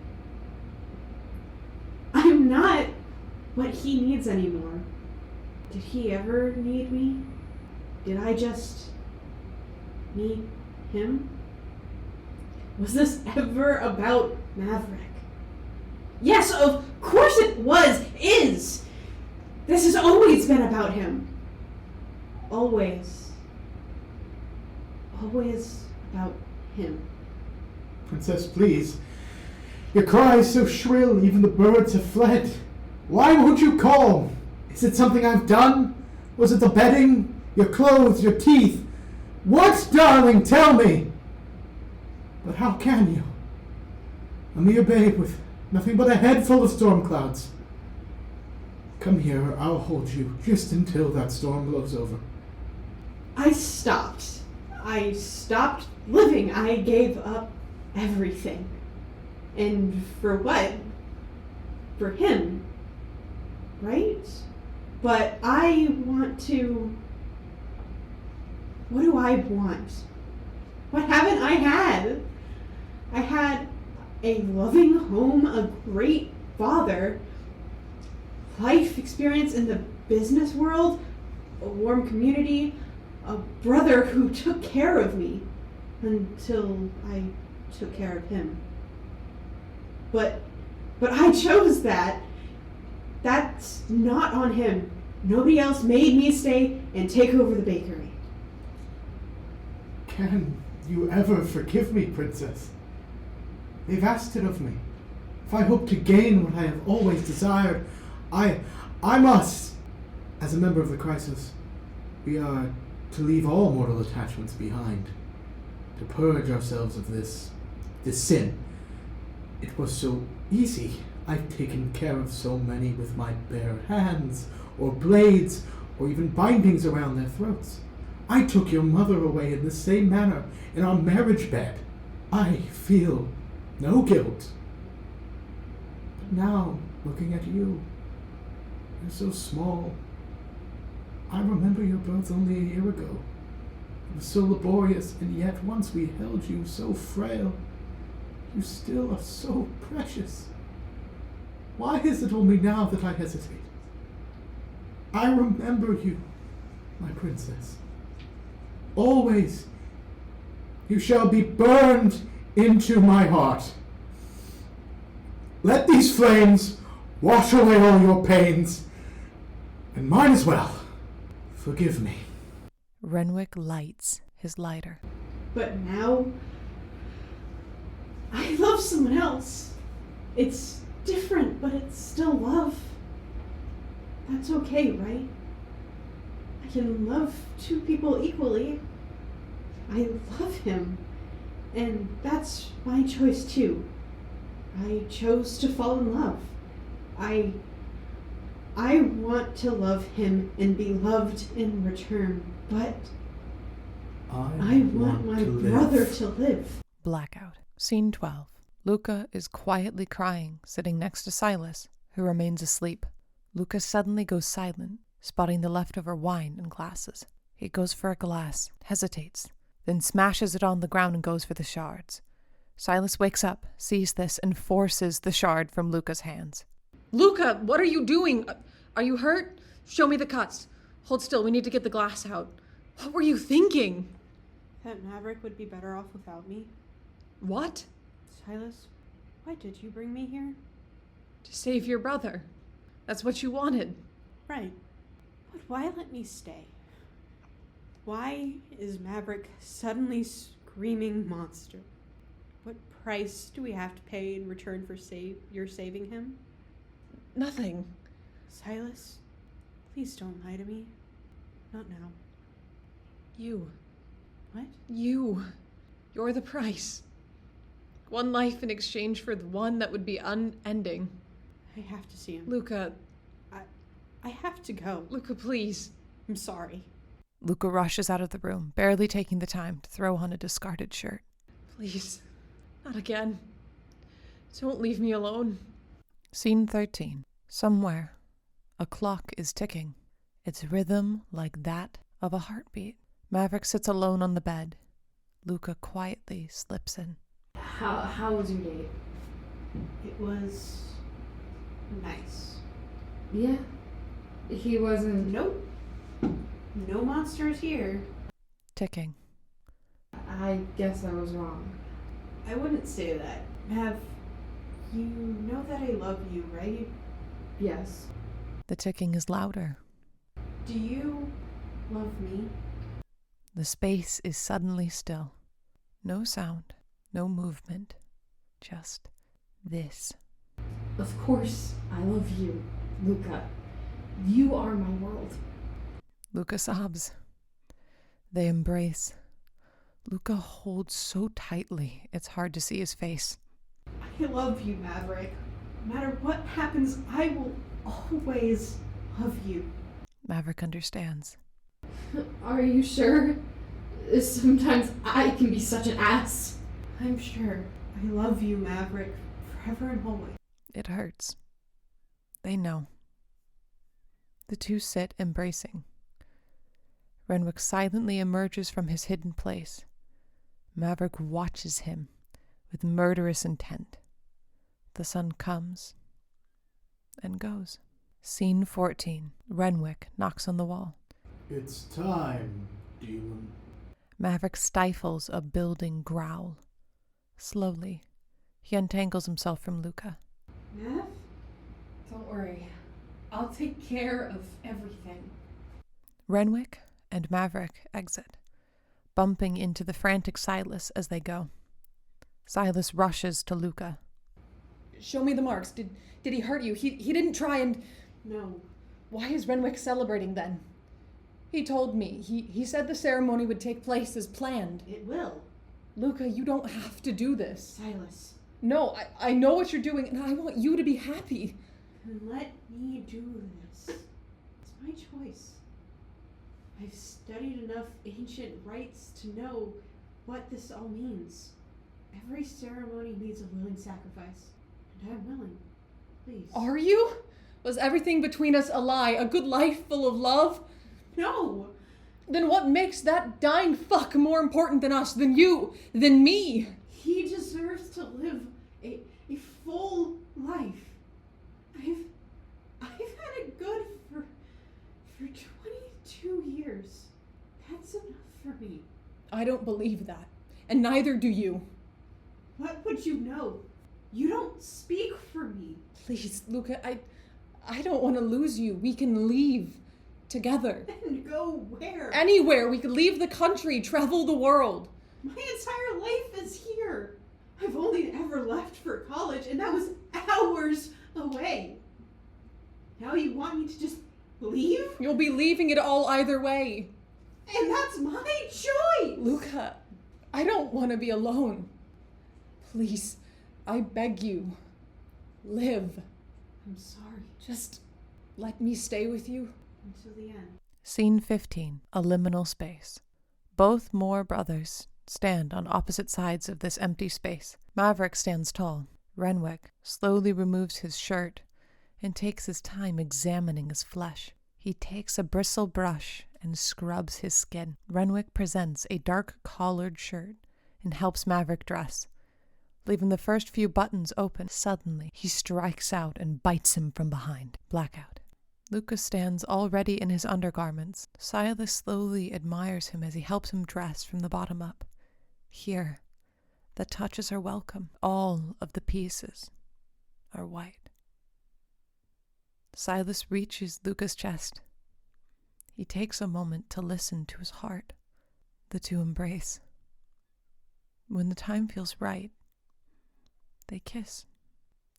I'm not what he needs anymore. Did he ever need me? Did I just need him? Was this ever about Maverick? Yes, of course it is. This has always been about him. Always about him. Princess, please. Your cry is so shrill, even the birds have fled. Why won't you call? Is it something I've done? Was it the bedding? Your clothes? Your teeth? What, darling? Tell me! But how can you? A mere babe with nothing but a head full of storm clouds. Come here, I'll hold you just until that storm blows over. I stopped living. I gave up everything. And for what? For him. Right? But I want to... What do I want? What haven't I had? I had a loving home, a great father, life experience in the business world, a warm community, a brother who took care of me until I took care of him. But I chose that. That's not on him. Nobody else made me stay and take over the bakery. Can you ever forgive me, Princess? They've asked it of me. If I hope to gain what I have always desired, I must. As a member of the Crisis, we are to leave all mortal attachments behind, to purge ourselves of this sin. It was so easy. I've taken care of so many with my bare hands, or blades, or even bindings around their throats. I took your mother away in the same manner in our marriage bed. I feel no guilt. But now, looking at you, you're so small. I remember your birth only a year ago. It was so laborious, and yet once we held you so frail, you still are so precious. Why is it only now that I hesitate? I remember you, my princess. Always. You shall be burned into my heart. Let these flames wash away all your pains, and mine as well. Forgive me. Renwick lights his lighter. But now, I love someone else. It's different, but it's still love. That's okay, right? I can love two people equally. I love him, and that's my choice too. I chose to fall in love. I want to love him and be loved in return, but I want my brother to live. Blackout. Scene 12. Luca is quietly crying, sitting next to Silas, who remains asleep. Luca suddenly goes silent, spotting the leftover wine in glasses. He goes for a glass, hesitates, then smashes it on the ground and goes for the shards. Silas wakes up, sees this, and forces the shard from Luca's hands. Luca, what are you doing? Are you hurt? Show me the cuts. Hold still, we need to get the glass out. What were you thinking? That Maverick would be better off without me. What? Silas, why did you bring me here? To save your brother. That's what you wanted. Right. But why let me stay? Why is Maverick suddenly screaming monster? What price do we have to pay in return for your saving him? Nothing. Silas, please don't lie to me. Not now. You. What? You. You're the price. One life in exchange for the one that would be unending. I have to see him. Luca. I have to go. Luca, please. I'm sorry. Luca rushes out of the room, barely taking the time to throw on a discarded shirt. Please. Not again. Don't leave me alone. Scene 13. Somewhere, a clock is ticking, its rhythm like that of a heartbeat. Maverick sits alone on the bed. Luca quietly slips in. How was your date? It was nice. Yeah. He wasn't. Nope. No monsters here. Ticking. I guess I was wrong. I wouldn't say that. Mav, you know that I love you, right? Yes. The ticking is louder. Do you love me? The space is suddenly still. No sound, no movement, just this. Of course, I love you, Luca. You are my world. Luca sobs. They embrace. Luca holds so tightly, it's hard to see his face. I love you, Maverick. No matter what happens, I will always love you. Maverick understands. Are you sure? Sometimes I can be such an ass. I'm sure. I love you, Maverick, forever and always. It hurts. They know. The two sit embracing. Renwick silently emerges from his hidden place. Maverick watches him with murderous intent. The sun comes and goes. Scene 14. Renwick knocks on the wall. It's time, demon. Maverick stifles a building growl. Slowly, he untangles himself from Luca. Mav? Don't worry. I'll take care of everything. Renwick and Maverick exit, bumping into the frantic Silas as they go. Silas rushes to Luca. Show me the marks. Did he hurt you? He didn't try and... No. Why is Renwick celebrating then? He told me. He said the ceremony would take place as planned. It will. Luca, you don't have to do this. Silas. No, I know what you're doing, and I want you to be happy. Then let me do this. It's my choice. I've studied enough ancient rites to know what this all means. Every ceremony needs a willing sacrifice, and I'm willing. Please. Are you? Was everything between us a lie? A good life full of love? No! Then what makes that dying fuck more important than us, than you, than me? He deserves to live a full life. I've had it good for 22 years. That's enough for me. I don't believe that, and neither do you. What would you know? You don't speak for me. Please, Luca, I don't want to lose you. We can leave together. And go where? Anywhere. We could leave the country, travel the world. My entire life is here. I've only ever left for college, and that was hours away. Now you want me to just leave? You'll be leaving it all either way. And that's my choice! Luca, I don't want to be alone. Please, I beg you, live. I'm sorry. Just let me stay with you. Until the end. Scene 15. A liminal space. Both Moore brothers stand on opposite sides of this empty space. Maverick stands tall. Renwick slowly removes his shirt and takes his time examining his flesh. He takes a bristle brush and scrubs his skin. Renwick presents a dark-collared shirt and helps Maverick dress, leaving the first few buttons open. Suddenly, he strikes out and bites him from behind. Blackout. Lucas stands already in his undergarments. Silas slowly admires him as he helps him dress from the bottom up. Here, the touches are welcome. All of the pieces are white. Silas reaches Lucas' chest. He takes a moment to listen to his heart. The two embrace. When the time feels right, they kiss.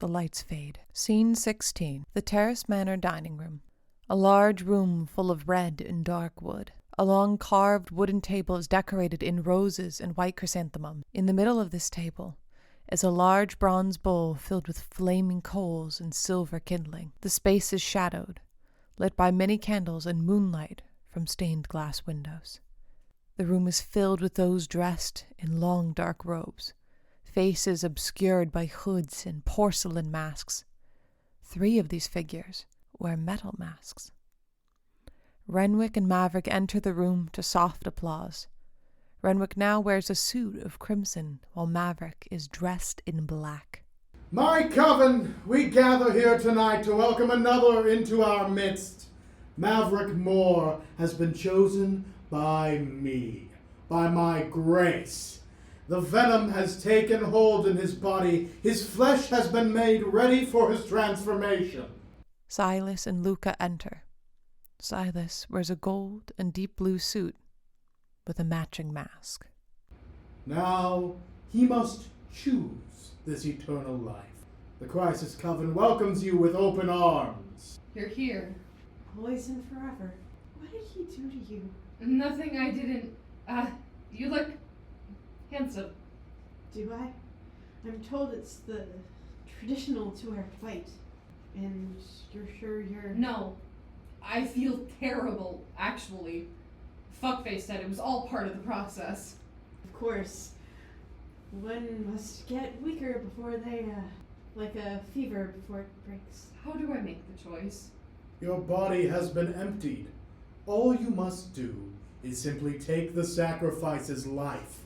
The lights fade. Scene 16. The Terrace Manor dining room. A large room full of red and dark wood. A long carved wooden table is decorated in roses and white chrysanthemum. In the middle of this table is a large bronze bowl filled with flaming coals and silver kindling. The space is shadowed, lit by many candles and moonlight from stained glass windows. The room is filled with those dressed in long dark robes, faces obscured by hoods and porcelain masks. 3 of these figures wear metal masks. Renwick and Maverick enter the room to soft applause. Renwick now wears a suit of crimson, while Maverick is dressed in black. My coven, we gather here tonight to welcome another into our midst. Maverick Moore has been chosen by me, by my grace. The venom has taken hold in his body. His flesh has been made ready for his transformation. Silas and Luca enter. Silas wears a gold and deep blue suit with a matching mask. Now he must choose this eternal life. The Crisis Coven welcomes you with open arms. You're here. Always and forever. What did he do to you? Nothing I didn't. You look handsome. Do I? I'm told it's the traditional to wear white. And you're sure you're... No. I feel terrible, actually. Fuckface said it was all part of the process. Of course. One must get weaker before they, like a fever before it breaks. How do I make the choice? Your body has been emptied. All you must do is simply take the sacrifice's life,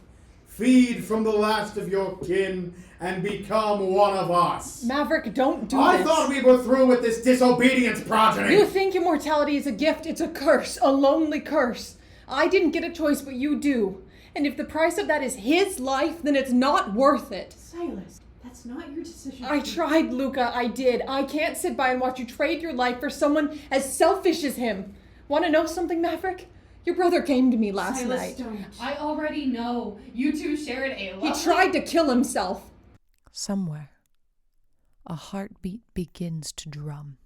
Feed from the last of your kin and become one of us. Maverick, don't do I this. thought we were through with this disobedience progeny. You think immortality is a gift. It's a curse. A lonely curse. I didn't get a choice, but you do. And if the price of that is his life, then it's not worth it. Silas, that's not your decision. I tried, Luca. I did. I can't sit by and watch you trade your life for someone as selfish as him. Want to know something, Maverick? Your brother came to me last Silas, night. don't. I already know. You two shared a He lovely... tried to kill himself. Somewhere, a heartbeat begins to drum.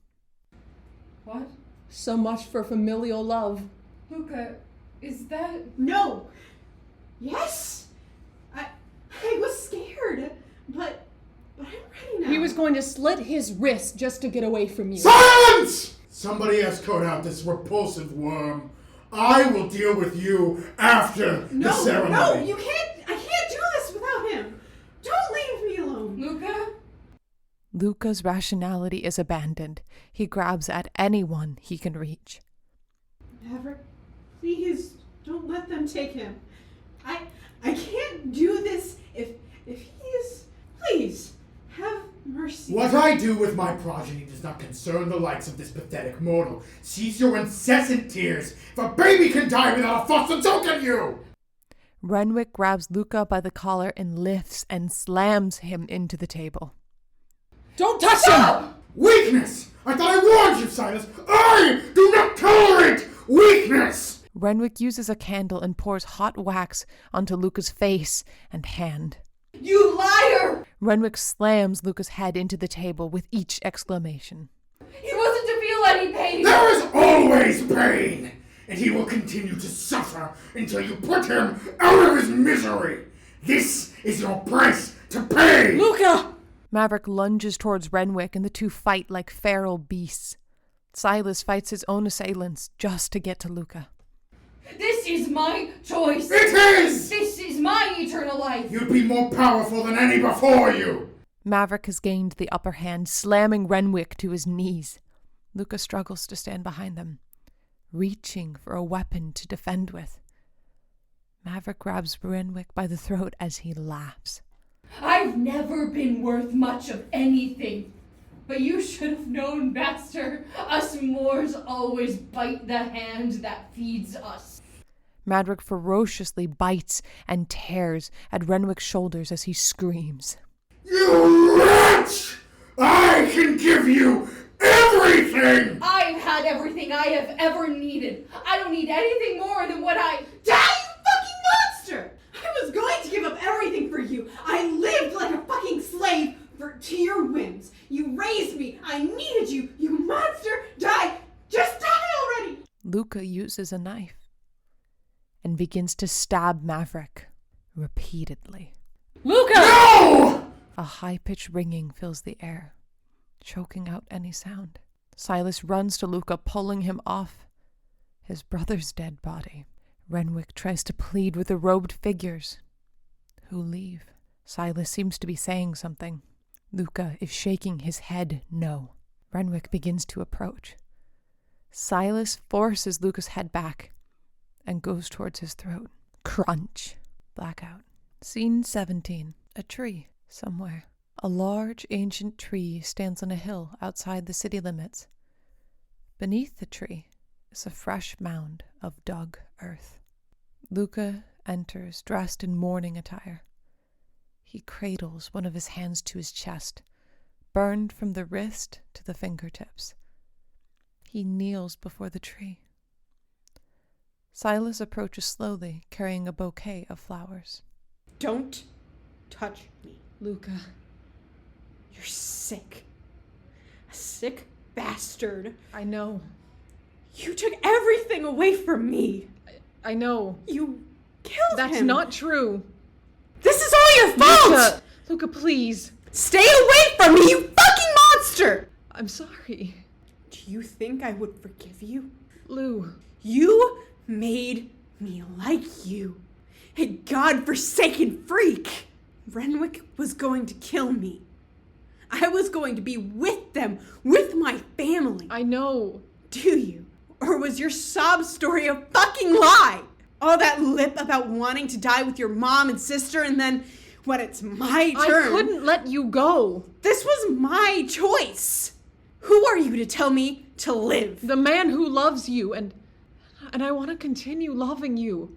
What? So much for familial love. Luca, is that... No! Yes! I was scared, but I'm ready now. He was going to slit his wrist just to get away from you. Silence! Somebody escort out this repulsive worm. I will deal with you after the ceremony. No, you can't. I can't do this without him. Don't leave me alone. Luca? Luca's rationality is abandoned. He grabs at anyone he can reach. Maverick, please don't let them take him. I can't do this if he is. Please have mercy. What I do with my progeny does not concern the likes of this pathetic mortal. Cease your incessant tears. If a baby can die without a fuss, then so can you! Renwick grabs Luca by the collar and lifts and slams him into the table. Don't touch him! Weakness! I thought I warned you, Silas! I do not tolerate weakness! Renwick uses a candle and pours hot wax onto Luca's face and hand. You liar! Renwick slams Luca's head into the table with each exclamation. He wasn't to feel any pain! There is always pain! And he will continue to suffer until you put him out of his misery! This is your price to pay! Luca! Maverick lunges towards Renwick and the two fight like feral beasts. Silas fights his own assailants just to get to Luca. This is my choice! It is! This is my eternal life! You'd be more powerful than any before you! Maverick has gained the upper hand, slamming Renwick to his knees. Luca struggles to stand behind them, reaching for a weapon to defend with. Maverick grabs Renwick by the throat as he laughs. I've never been worth much of anything. But you should have known, Master. Us Moors always bite the hand that feeds us. Maverick ferociously bites and tears at Renwick's shoulders as he screams. You wretch! I can give you everything! I've had everything I have ever needed. I don't need anything more than what I... Die, you fucking monster! I was going to give up everything for you. I lived like a fucking slave to your whims. You raised me. I needed you. You monster! Die! Just die already! Luca uses a knife and begins to stab Maverick repeatedly. Luca! No! A high-pitched ringing fills the air, choking out any sound. Silas runs to Luca, pulling him off his brother's dead body. Renwick tries to plead with the robed figures, who leave. Silas seems to be saying something. Luca is shaking his head no. Renwick begins to approach. Silas forces Luca's head back and goes towards his throat. Crunch. Blackout. Scene 17. A tree somewhere. A large ancient tree stands on a hill outside the city limits. Beneath the tree is a fresh mound of dug earth. Luca enters dressed in mourning attire. He cradles one of his hands to his chest, burned from the wrist to the fingertips. He kneels before the tree. Silas approaches slowly, carrying a bouquet of flowers. Don't touch me. Luca. You're sick. A sick bastard. I know. You took everything away from me. I know. You killed him. That's not true. This is all your fault! Luca, please. Stay away from me, you fucking monster! I'm sorry. Do you think I would forgive you? Lou. You made me like you. A godforsaken freak. Renwick was going to kill me. I was going to be with them, with my family. I know. Do you? Or was your sob story a fucking lie? All that lip about wanting to die with your mom and sister, and then when it's my turn... I couldn't let you go. This was my choice. Who are you to tell me to live? The man who loves you, and I want to continue loving you,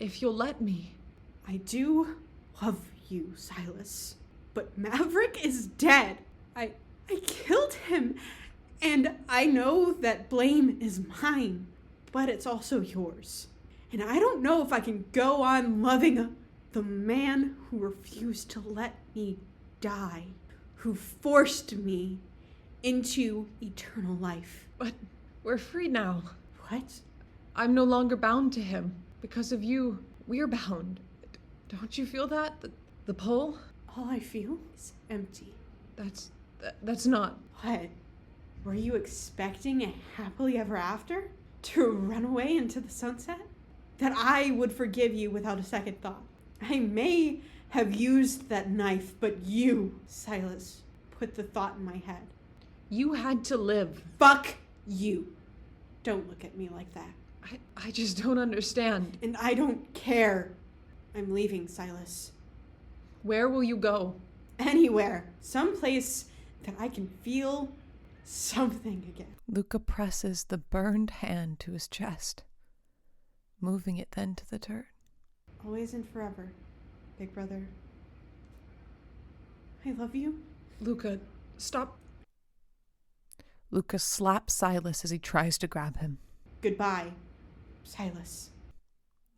if you'll let me. I do love you, Silas. But Maverick is dead. I killed him, and I know that blame is mine, but it's also yours. And I don't know if I can go on loving the man who refused to let me die, who forced me into eternal life. But we're free now. What? I'm no longer bound to him. Because of you, we're bound. Don't you feel that? The pull? All I feel is empty. That's not... What? Were you expecting a happily ever after? To run away into the sunset? That I would forgive you without a second thought. I may have used that knife, but you, Silas, put the thought in my head. You had to live. Fuck you. Don't look at me like that. I just don't understand. And I don't care. I'm leaving, Silas. Where will you go? Anywhere. Someplace that I can feel something again. Luca presses the burned hand to his chest, moving it then to the dirt. Always and forever, big brother. I love you. Luca, stop. Luca slaps Silas as he tries to grab him. Goodbye, Silas.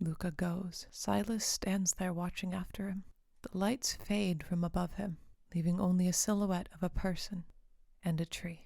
Luca goes. Silas stands there watching after him. The lights fade from above him, leaving only a silhouette of a person and a tree.